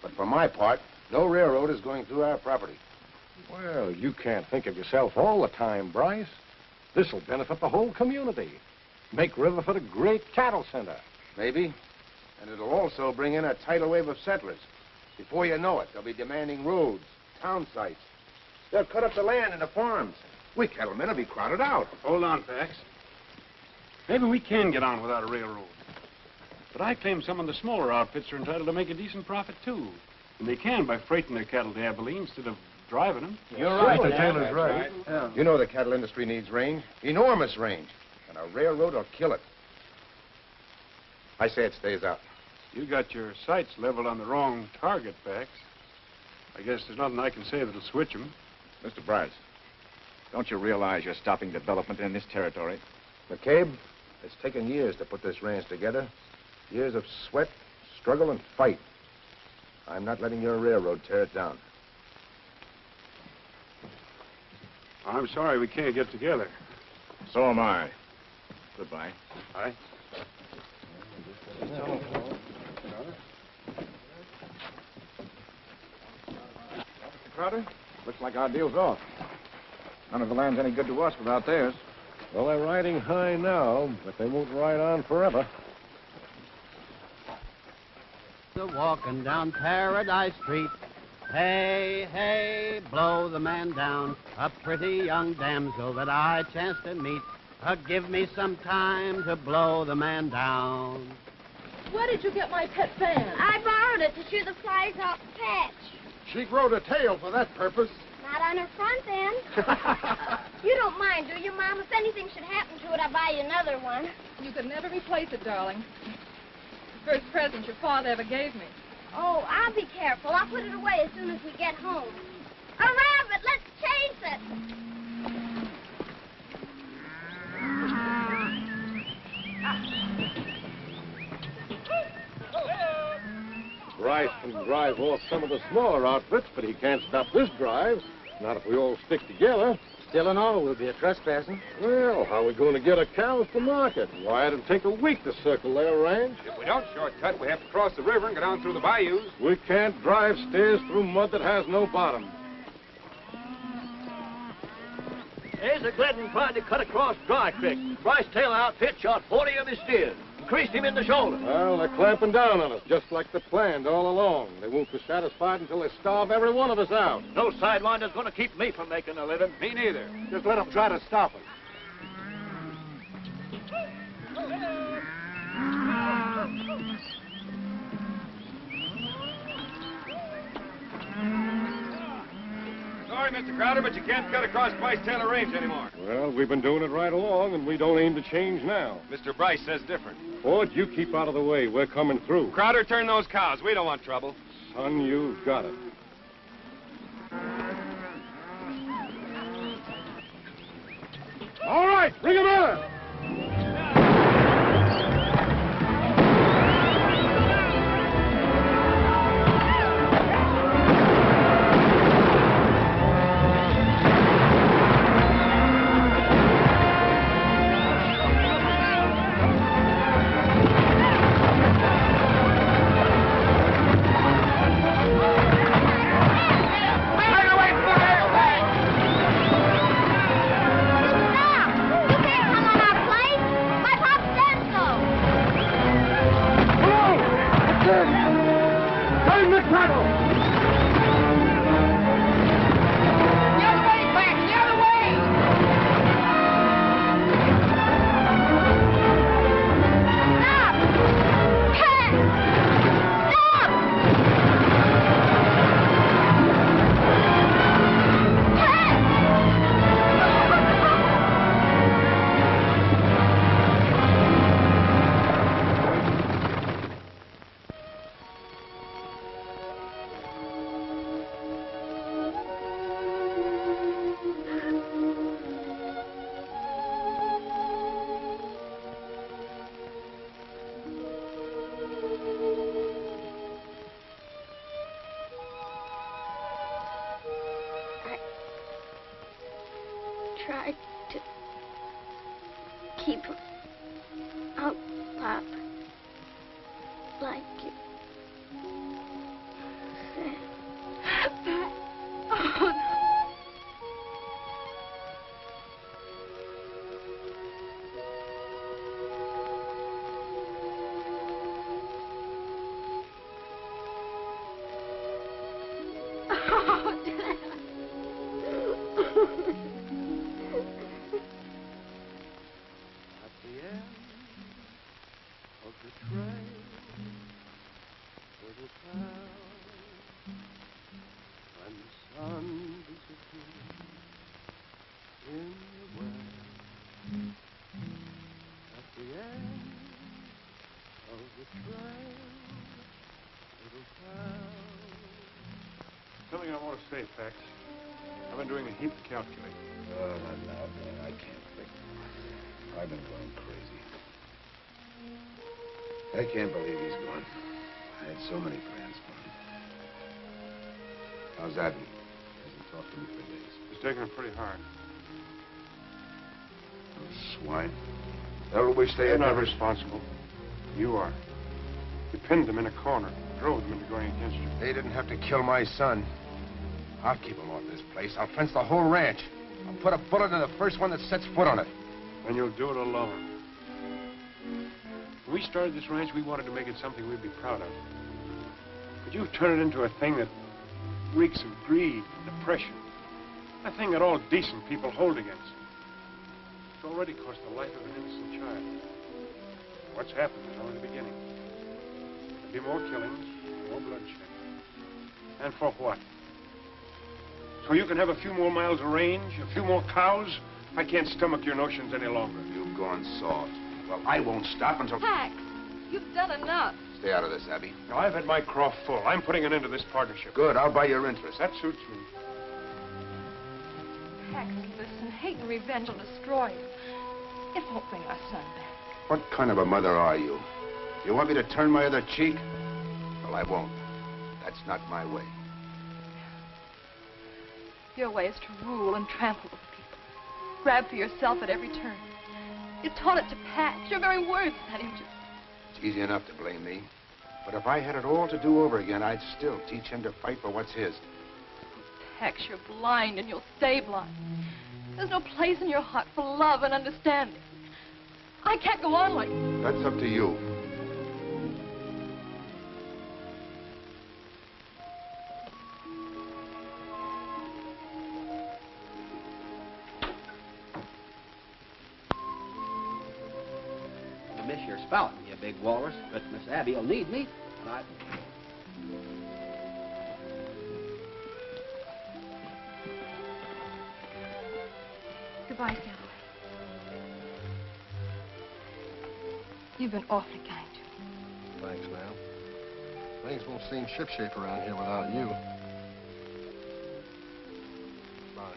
but for my part, no railroad is going through our property. Well, you can't think of yourself all the time, Bryce. This will benefit the whole community. Make Riverford a great cattle center. Maybe. And it'll also bring in a tidal wave of settlers. Before you know it, they'll be demanding roads, town sites. They'll cut up the land into farms. We cattlemen will be crowded out. Hold on, Pax. Maybe we can get on without a railroad. But I claim some of the smaller outfits are entitled to make a decent profit, too. And they can by freighting their cattle to Abilene instead of driving them. You're right, Mr. Taylor's right. Yeah. You know the cattle industry needs range, enormous range, and a railroad will kill it. I say it stays out. You got your sights leveled on the wrong target, Pax. I guess there's nothing I can say that'll switch them. Mr. Bryce, don't you realize you're stopping development in this territory? McCabe, it's taken years to put this ranch together. Years of sweat, struggle, and fight. I'm not letting your railroad tear it down. I'm sorry we can't get together. So am I. Goodbye. Bye. Mr. Crowder, looks like our deal's off. None of the land's any good to us without theirs. Well, they're riding high now, but they won't ride on forever. Walking down Paradise Street. Hey, hey, blow the man down. A pretty young damsel that I chanced to meet. Give me some time to blow the man down. Where did you get my pet fan? I borrowed it to shoot the flies off the patch. She growed a tail for that purpose. Not on her front end. You don't mind, do you, Mom? If anything should happen to it, I'll buy you another one. You could never replace it, darling. The first present your father ever gave me. Oh, I'll be careful. I'll put it away as soon as we get home. A rabbit! Let's chase it! Bryce can drive off some of the smaller outfits, but he can't stop this drive. Not if we all stick together. Still in all, we'll be a trespassing. Well, how are we going to get our cows to market? Why, it'll take a week to circle their range. If we don't shortcut, we have to cross the river and go down through the bayous. We can't drive steers through mud that has no bottom. Asa Glidden tried to cut across Dry Creek. Bryce Taylor outfit shot 40 of his steers and creased him in the shoulder. Well, they're clamping down on us, just like they planned all along. They won't be satisfied until they starve every one of us out. No sidelinder's going to keep me from making a living. Me neither. Just let them try to stop us. Sorry, Mr. Crowder, but you can't cut across Bryce Taylor Range anymore. Well, we've been doing it right along, and we don't aim to change now. Mr. Bryce says different. Ford, you keep out of the way. We're coming through. Crowder, turn those cows. We don't want trouble. Son, you've got it. All right, bring him in. Tried to keep out, Pop, like you said. Oh, Something I want to say, Fax. I've been doing a heap of calculating. Oh, not now, man. I can't think. I've been going crazy. I can't believe he's gone. I had so many plans for him. How's Abby? Hasn't talked to me for days. He's taking it pretty hard. Those swine. They'll wish they They're had not never... responsible. You are. You pinned them in a corner, drove them into going against you. They didn't have to kill my son. I'll keep him off this place. I'll fence the whole ranch. I'll put a bullet in the first one that sets foot on it. And you'll do it alone. When we started this ranch, we wanted to make it something we'd be proud of. But you've turned it into a thing that reeks of greed and oppression. A thing that all decent people hold against. It's already cost the life of an innocent child. What's happened is only the beginning. There'll be more killings, more bloodshed. And for what? So you can have a few more miles of range, a few more cows? I can't stomach your notions any longer. You've gone soft. Well, I won't stop until... Pax, you've done enough. Stay out of this, Abby. Now, I've had my craw full. I'm putting an end to this partnership. Good, I'll buy your interest. That suits me. Pax, listen, hate and revenge will destroy you. It won't bring our son back. What kind of a mother are you? You want me to turn my other cheek? Well, I won't. That's not my way. Your way is to rule and trample over people. Grab for yourself at every turn. You taught it to Pax. Your very words set him to. It's easy enough to blame me. But if I had it all to do over again, I'd still teach him to fight for what's his. Pax, you're blind and you'll stay blind. There's no place in your heart for love and understanding. I can't go on like this. That's up to you. You miss your spouting, you big walrus, but Miss Abby will need me, and I... Goodbye, Sally. You've been awfully kind to me. Thanks, ma'am. Things won't seem shipshape around here without you. Bye.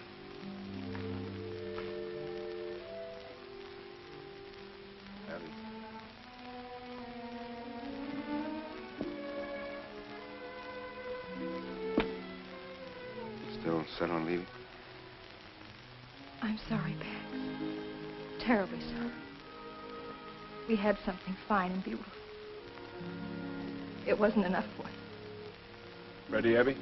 Abby. Still set on leaving? I'm sorry, Pax. Terribly sorry. We had something fine and beautiful. It wasn't enough for us. Ready, Abby?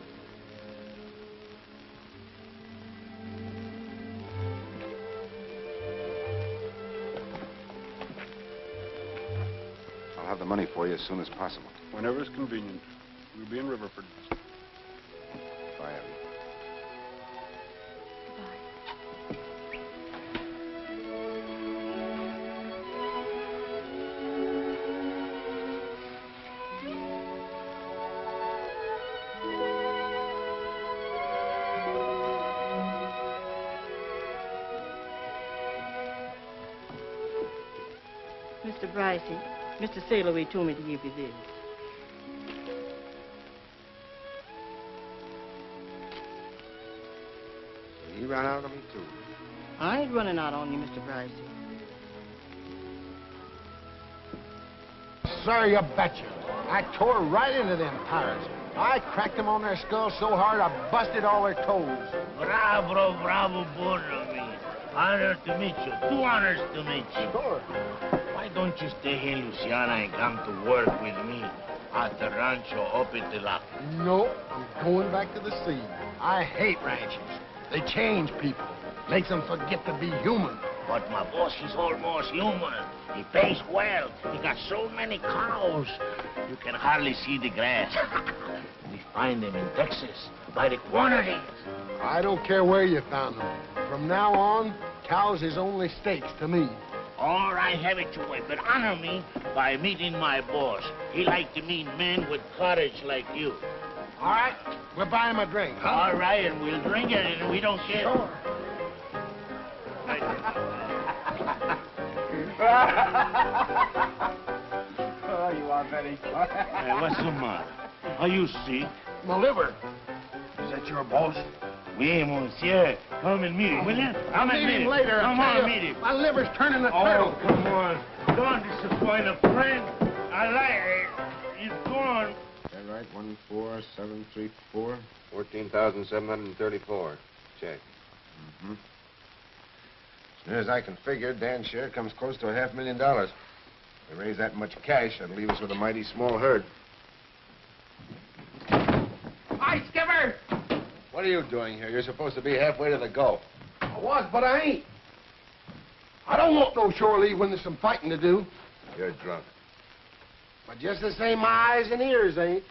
I'll have the money for you as soon as possible. Whenever it's convenient. We'll be in Riverford. Bye, Abby. Mr. Brycey, Mr. Sailorway told me to give you this. He ran out on me, too. I ain't running out on you, Mr. Brycey. Sir, you betcha. I tore right into them pirates. I cracked them on their skulls so hard I busted all their toes. Bravo, bravo, burro, me. Honor to meet you. 2 honors to meet you. Sure. Why don't you stay here in Luciana and come to work with me at the rancho up at the lock? No, I'm going back to the sea. I hate ranches. They change people. Makes them forget to be human. But my boss is almost human. He pays well. He got so many cows, you can hardly see the grass. We find them in Texas by the quantities. I don't care where you found them. From now on, cows is only steaks to me. All right, have it your way, but honor me by meeting my boss. He like to meet men with courage like you. All right, we'll buy him a drink, huh? All right, and we'll drink it, and we don't care. Sure. Oh, you are very clever. Hey, what's the matter? Are you sick? My liver. Is that your boss? Oui, monsieur. Come and meet him, will you? Come and meet him later. Come on, meet him. My liver's turning a Oh, turtle. come on. Don't disappoint a friend. I like it. He's gone. Is that right? 14734. 14,734. Check. Mm-hmm. As near as I can figure, Dan's share comes close to $500,000. If we raise that much cash, that'll leave us with a mighty small herd. Hi, Skipper! What are you doing here? You're supposed to be halfway to the Gulf. I was, but I ain't. I don't want no shore leave when there's some fighting to do. You're drunk. But just the same, my eyes and ears ain't.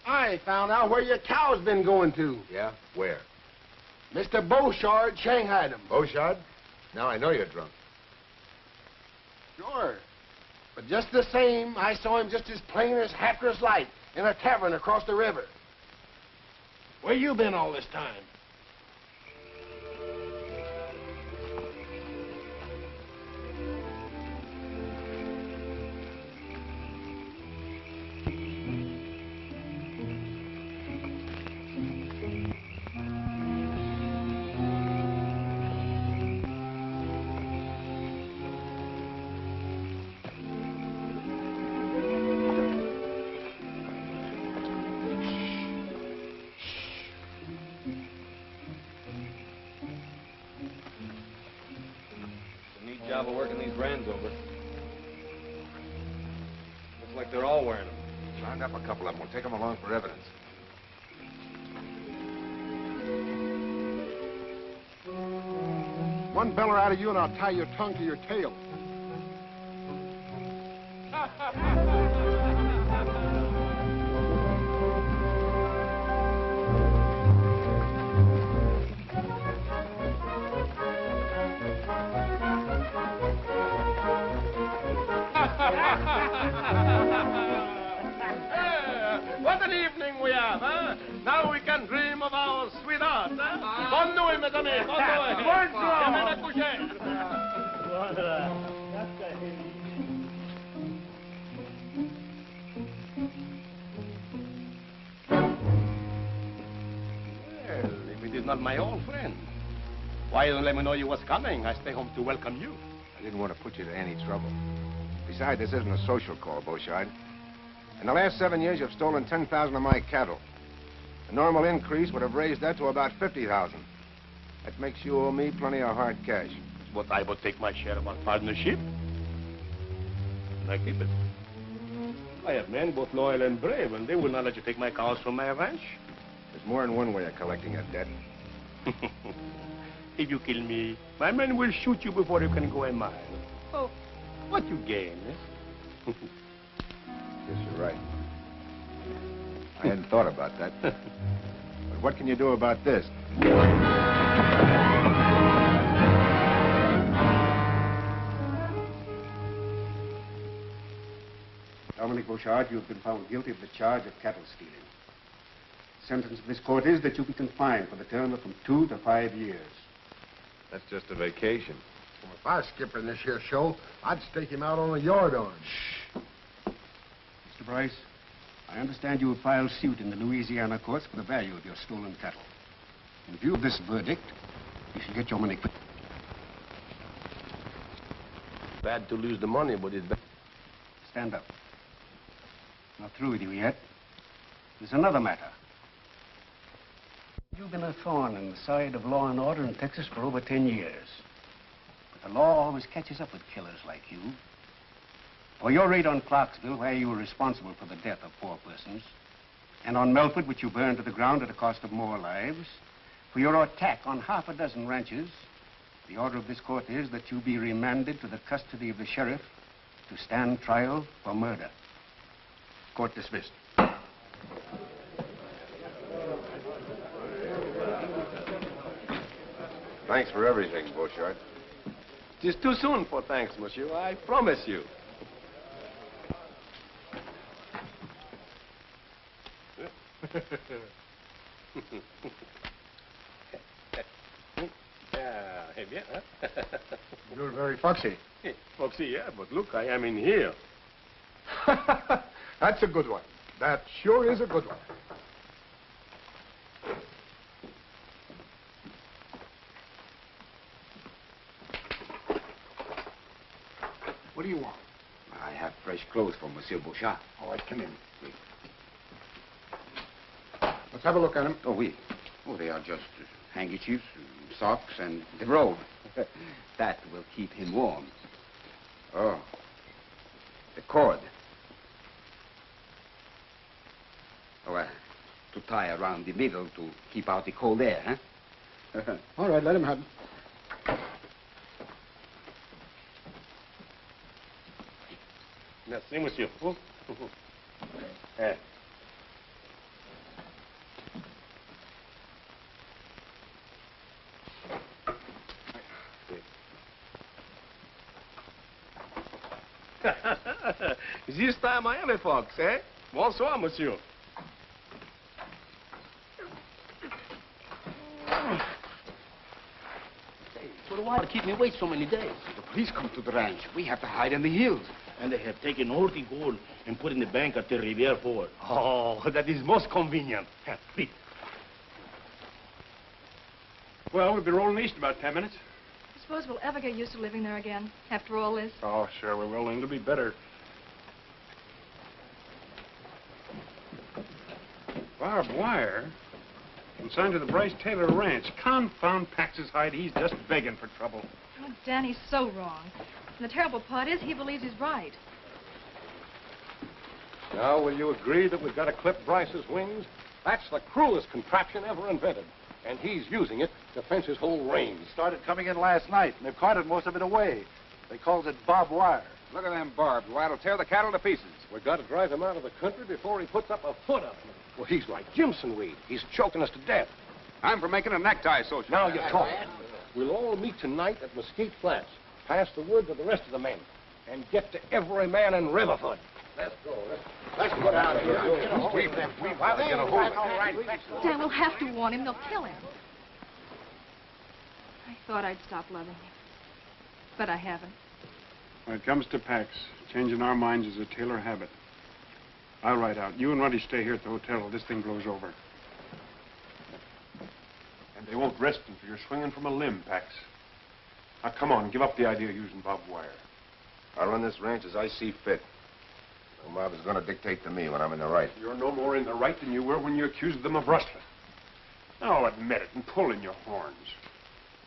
I found out where your cow's been going to. Yeah? Where? Mr. Beauchard shanghaied him. Beauchard? Now I know you're drunk. Sure. But just the same, I saw him just as plain as Hatteras Light in a tavern across the river. Where you been all this time? Neat job of working these brands over. Looks like they're all wearing them. Round up a couple of them. We'll take them along for evidence. One beller out of you and I'll tie your tongue to your tail. What an evening we have, huh? Now we can dream of our sweetheart, huh? Bonne nuit, mes amis, bonne nuit. Viens à coucher. Well, if it is not my old friend, why you don't let me know you was coming? I stay home to welcome you. I didn't want to put you to any trouble. Besides, this isn't a social call, Beauchard. In the last 7 years, you've stolen 10,000 of my cattle. A normal increase would have raised that to about 50,000. That makes you owe me plenty of hard cash. But I would take my share of our partnership. And I keep it. I have men both loyal and brave, and they will not let you take my cows from my ranch. There's more than one way of collecting a debt. If you kill me, my men will shoot you before you can go a mile. Oh, what you gain, eh? Guess you're right. I hadn't thought about that. But what can you do about this? Dominic Beauchard, you have been found guilty of the charge of cattle stealing. The sentence of this court is that you be confined for the term of from 2 to 5 years. That's just a vacation. Well, if I was skipper in this here show, I'd stake him out on a yard arm. Shh. Mr. Bryce, I understand you have filed suit in the Louisiana courts for the value of your stolen cattle. In view of this verdict, you should get your money quick. Bad to lose the money, but it's bad. Stand up. Not through with you yet. There's another matter. You've been a thorn in the side of law and order in Texas for over 10 years. But the law always catches up with killers like you. For your raid on Clarksville, where you were responsible for the death of 4 persons, and on Melford, which you burned to the ground at a cost of more lives, for your attack on half a dozen ranches, the order of this court is that you be remanded to the custody of the sheriff to stand trial for murder. Court dismissed. Thanks for everything, Beauchard. It is too soon for thanks, monsieur. I promise you. Eh bien, huh? You're very foxy. Foxy, yeah, but look, I am in here. That's a good one. That sure is a good one. What do you want? I have fresh clothes for Monsieur Beauchard. All right, come in. Let's have a look at them. Oh, oui. Oh, they are just handkerchiefs, socks, and the robe. That will keep him warm. Oh, the cord. Oh, to tie around the middle to keep out the cold air, huh? All right, let him have them. Merci, monsieur. This time I am a fox, eh? Bonsoir, monsieur. So why keep me wait so many days? The police come to the ranch. We have to hide in the hills. And they have taken all the gold and put in the bank at the Riviere Ford. Oh, that is most convenient. Please. Well, we'll be rolling east about 10 minutes. I suppose we'll ever get used to living there again, after all this. Oh, sure, we will. It'll be better. Barbed wire? Consigned to the Bryce Taylor Ranch. Confound Pax's hide. He's just begging for trouble. Oh, Danny's so wrong. And the terrible part is he believes he's right. Now, will you agree that we've got to clip Bryce's wings? That's the cruelest contraption ever invented. And he's using it to fence his whole range. Started coming in last night, and they've carted most of it away. They calls it barbed wire. Look at them barbed wire. It'll tear the cattle to pieces. We've got to drive him out of the country before he puts up a foot of it. Well, he's like Jimson Weed. He's choking us to death. I'm for making a necktie social. Now you talk. We'll all meet tonight at Mesquite Flats. Pass the word to the rest of the men. And get to every man in Riverfoot. Let's go. Let's get out of here. We've got to get a hold of it. Dan, we'll have to warn him. They'll kill him. I thought I'd stop loving him. But I haven't. When it comes to packs, changing our minds is a Taylor habit. I'll ride out. You and Ruddy stay here at the hotel till this thing blows over. And they won't rest until you're swinging from a limb, Pax. Now, come on, give up the idea of using barbed wire. I'll run this ranch as I see fit. No mob is going to dictate to me when I'm in the right. You're no more in the right than you were when you accused them of rustling. Now, admit it and pull in your horns.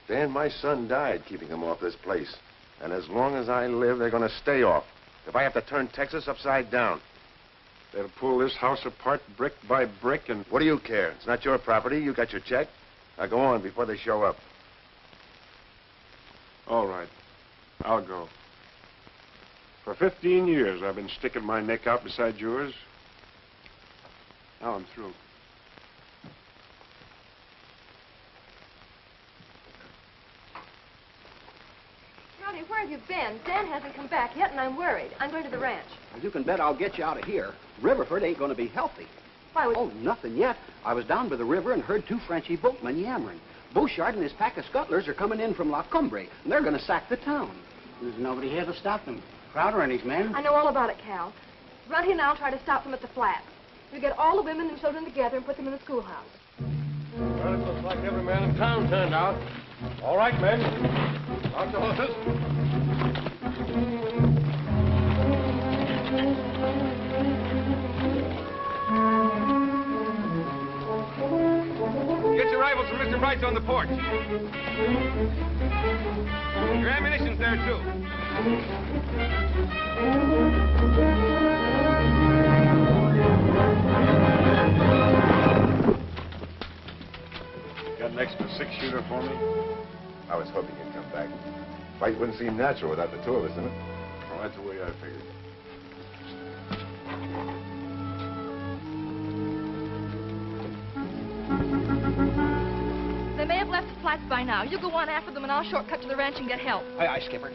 Dan, my son died keeping them off this place. And as long as I live, they're going to stay off. If I have to turn Texas upside down. They'll pull this house apart brick by brick and... What do you care? It's not your property. You got your check. Now go on before they show up. All right. I'll go. For 15 years, I've been sticking my neck out beside yours. Now I'm through. Rowdy, where have you been? Dan hasn't come back yet, and I'm worried. I'm going to the ranch. Well, you can bet I'll get you out of here. Riverford ain't going to be healthy. Why would... Oh, nothing yet. I was down by the river and heard two Frenchy boatmen yammering. Bouchard and his pack of scuttlers are coming in from La Cumbre, and they're going to sack the town. There's nobody here to stop them. Crowder and his men. I know all about it, Cal. Ruddy and I'll try to stop them at the flats. We'll get all the women and children together and put them in the schoolhouse. Well, it looks like every man in town turned out. All right, men. Out the horses. Get your rifles from Mr. Bright's on the porch. Your ammunition's there, too. Got an extra 6-shooter for me? I was hoping you'd come back. Fight wouldn't seem natural without the two of us in it. Well, that's the way I figured. They may have left the flats by now. You go on after them, and I'll shortcut to the ranch and get help. Aye, aye, Skipper.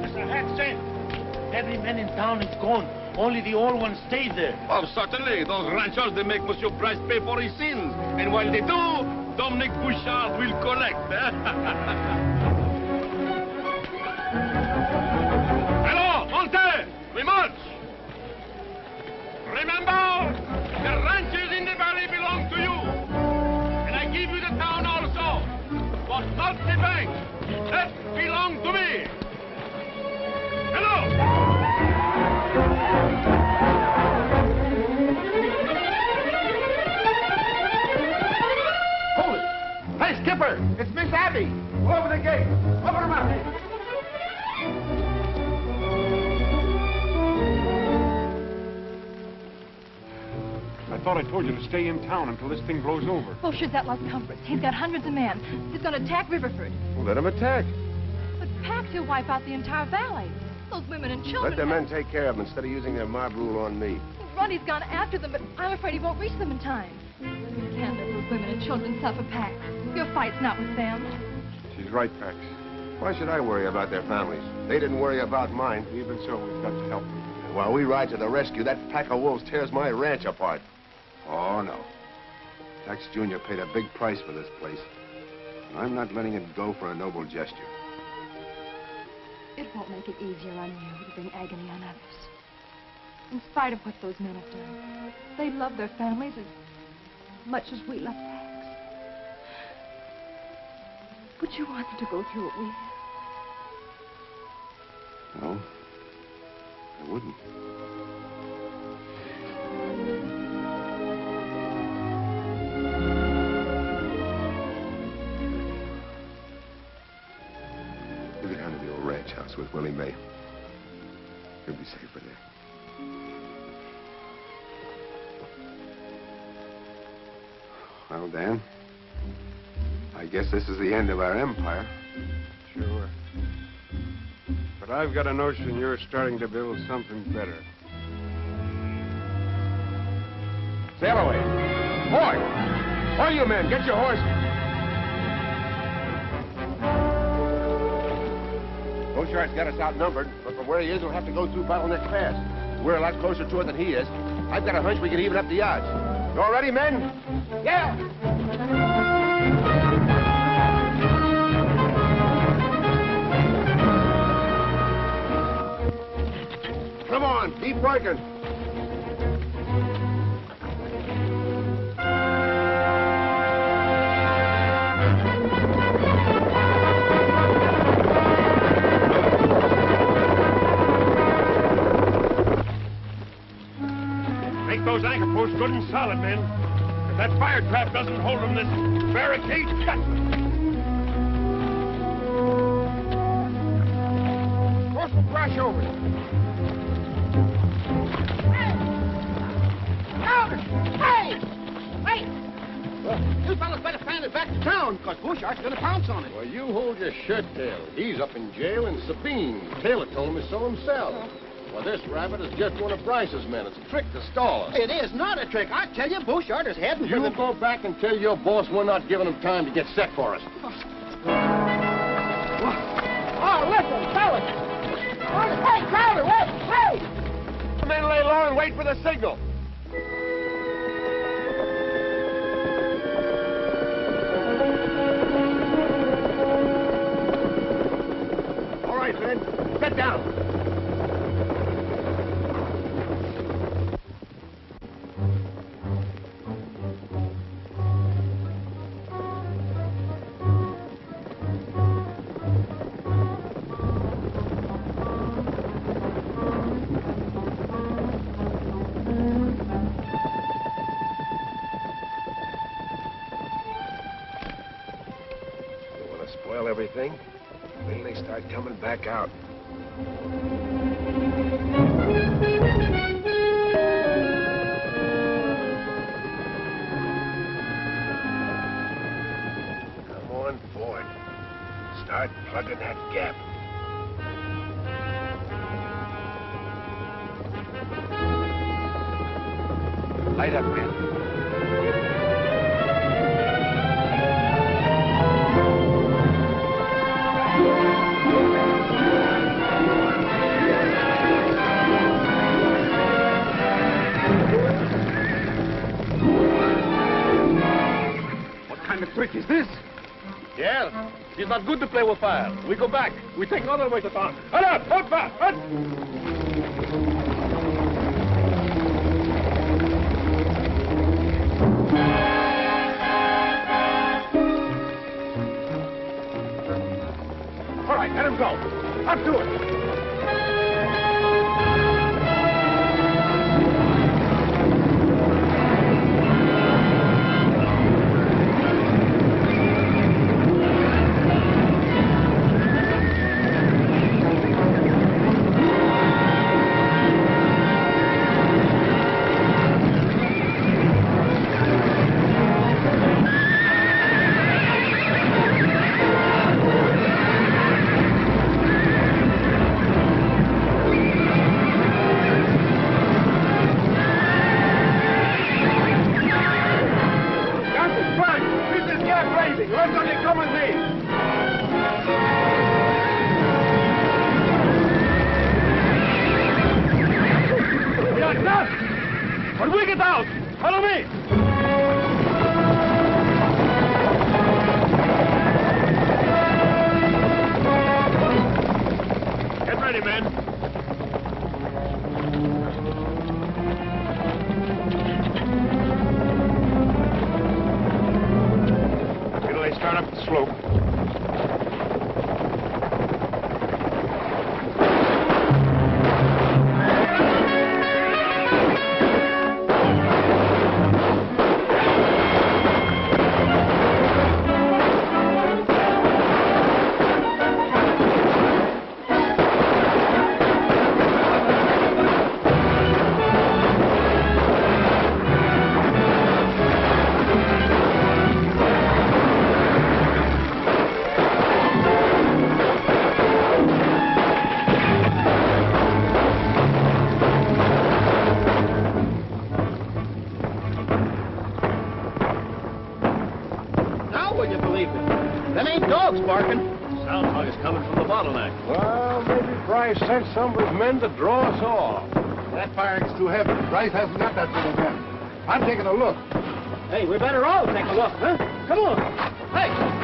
Mr. Hackstein, every man in town is gone. Only the old ones stayed there. Oh, certainly. Those ranchers, they make Monsieur Bryce pay for his sins. And while they do, Dominic Bouchard will collect. Hello, Monte! We march! Remember, the ranches in the valley belong to you. And I give you the town also. But not the bank. That belongs to me. Hello! Hold it! Hey, Skipper! It's Miss Abby! Open the gate! Open her mouth! I thought I told you to stay in town until this thing blows over. Bouchard's at Las Cumbres. He's got hundreds of men. He's going to attack Riverford. Well, let him attack. But Pax, he'll wipe out the entire valley. Those women and children... Let the men take care of them instead of using their mob rule on me. Ruddy's gone after them, but I'm afraid he won't reach them in time. You can't let those women and children suffer, Pax. Your fight's not with them. She's right, Pax. Why should I worry about their families? They didn't worry about mine. Even so, we've got to help them. And while we ride to the rescue, that pack of wolves tears my ranch apart. Oh, no. Tex Jr. paid a big price for this place. And I'm not letting it go for a noble gesture. It won't make it easier on you to bring agony on others. In spite of what those men have done, they love their families as much as we love Pax. Would you want them to go through what we have? No, I wouldn't. house with Willie May. He'll be safer there. Well, Dan, I guess this is the end of our empire. Sure. But I've got a notion you're starting to build something better. Sail away. Boy! All you men, get your horses. Beauchart's got us outnumbered, but from where he is, we'll have to go through Bottleneck Pass. We're a lot closer to it than he is. I've got a hunch we can even up the odds. You all ready, men? Yeah! Come on, keep working. Make those anchor posts good and solid, men. If that fire trap doesn't hold them, this barricade cut them. Throw some brush over it. Hey! Wait! You fellas better fan it back to town, because Beauchart's gonna pounce on it. Well, you hold your shirt tail. He's up in jail in Sabine. Taylor told me so himself. Well, this rabbit is just one of Bryce's men. It's a trick to stall us. It is not a trick. I tell you, Beauchart is heading for You the... go back and tell your boss we're not giving him time to get set for us. Oh, listen, fellas! Hey, Crowder, wait! Hey! The men lay low and wait for the signal. All right, men. Sit down. Spoil everything. Wait till they start coming back out. Come on forward. Start plugging that gap. Light up, men. Trick is this? Yeah, it's not good to play with fire. We go back. We take another way to town. Hold up! Hold fast! Hold! All right, let him go. Up to it. When we get out, follow me! Get ready, men. Wait till they start up the slope. ain't dogs barking. Sounds like it's coming from the bottleneck. Well, maybe Bryce sent some of his men to draw us off. That firing's too heavy. Bryce hasn't got that many men. I'm taking a look. Hey, we better all take a look, huh? Come on. Hey!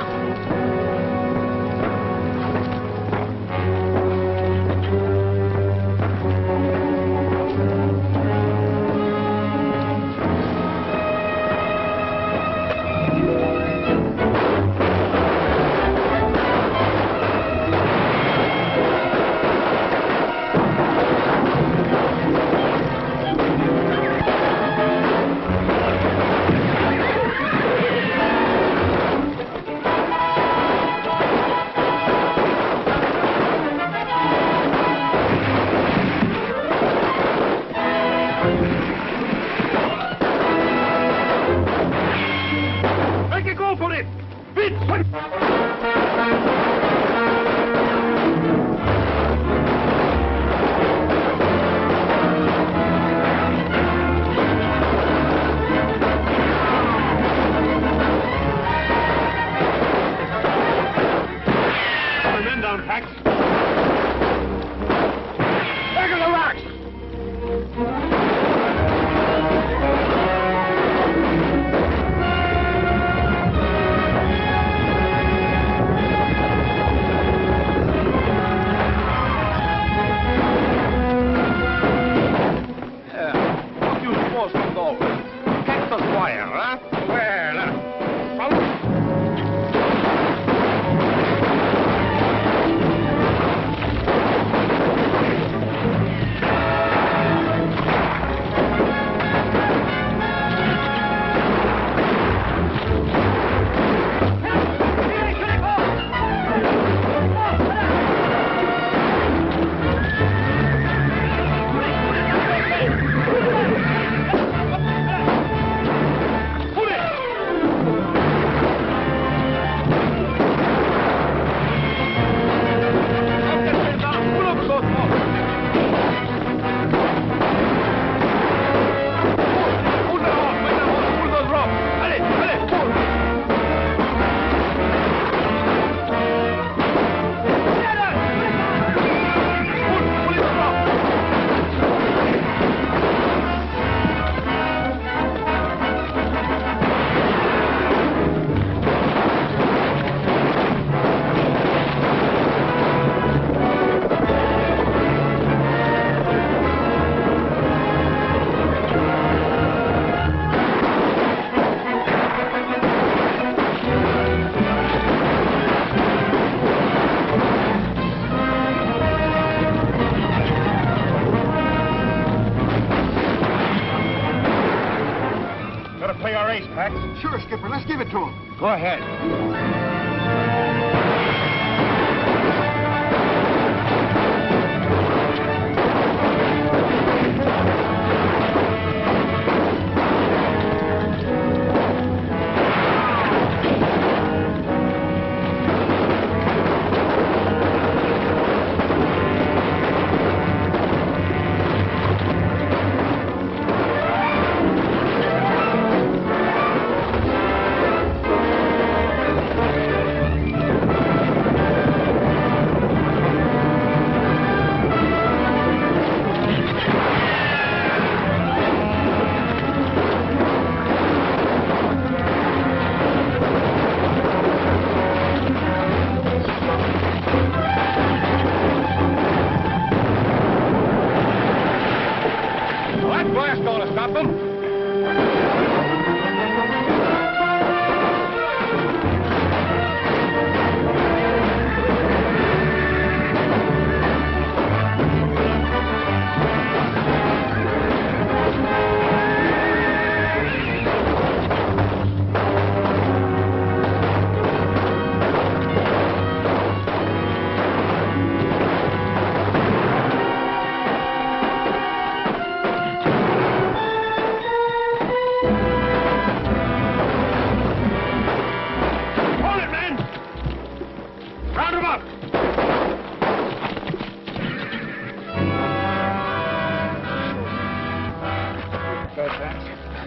Sure, Skipper. Let's give it to him. Go ahead.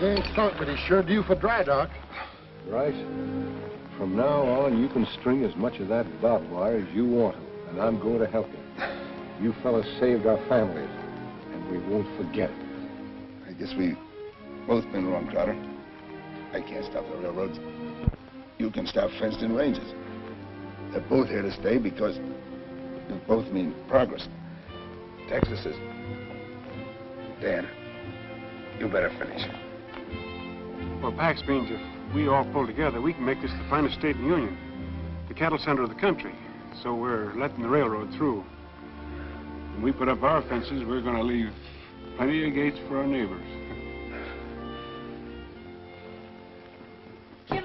He ain't sunk, but he's sure due for dry dock. Right. From now on, you can string as much of that barbed wire as you want to, and I'm going to help you. You fellas saved our families, and we won't forget it. I guess we both been wrong, Crowder. I can't stop the railroads. You can stop fenced-in ranges. They're both here to stay because they both mean progress. Texas is... Dan, you better finish. Well, Pax means if we all pull together, we can make this the finest state in the Union. The cattle center of the country. So we're letting the railroad through. When we put up our fences, we're going to leave plenty of gates for our neighbors. Give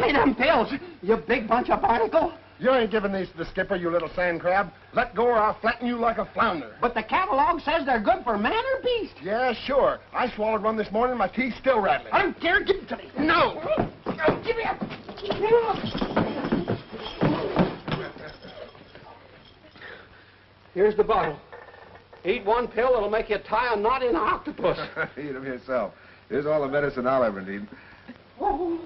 me them pills, you big bunch of barnacle. You ain't giving these to the skipper, you little sand crab. Let go or I'll flatten you like a flounder. But the catalog says they're good for man or beast. Yeah, sure. I swallowed one this morning, my teeth's still rattling. I don't care, give it to me. No! Give me up. Here's the bottle. Eat one pill, it'll make you tie a knot in an octopus. Eat them yourself. Here's all the medicine I'll ever need. Oh.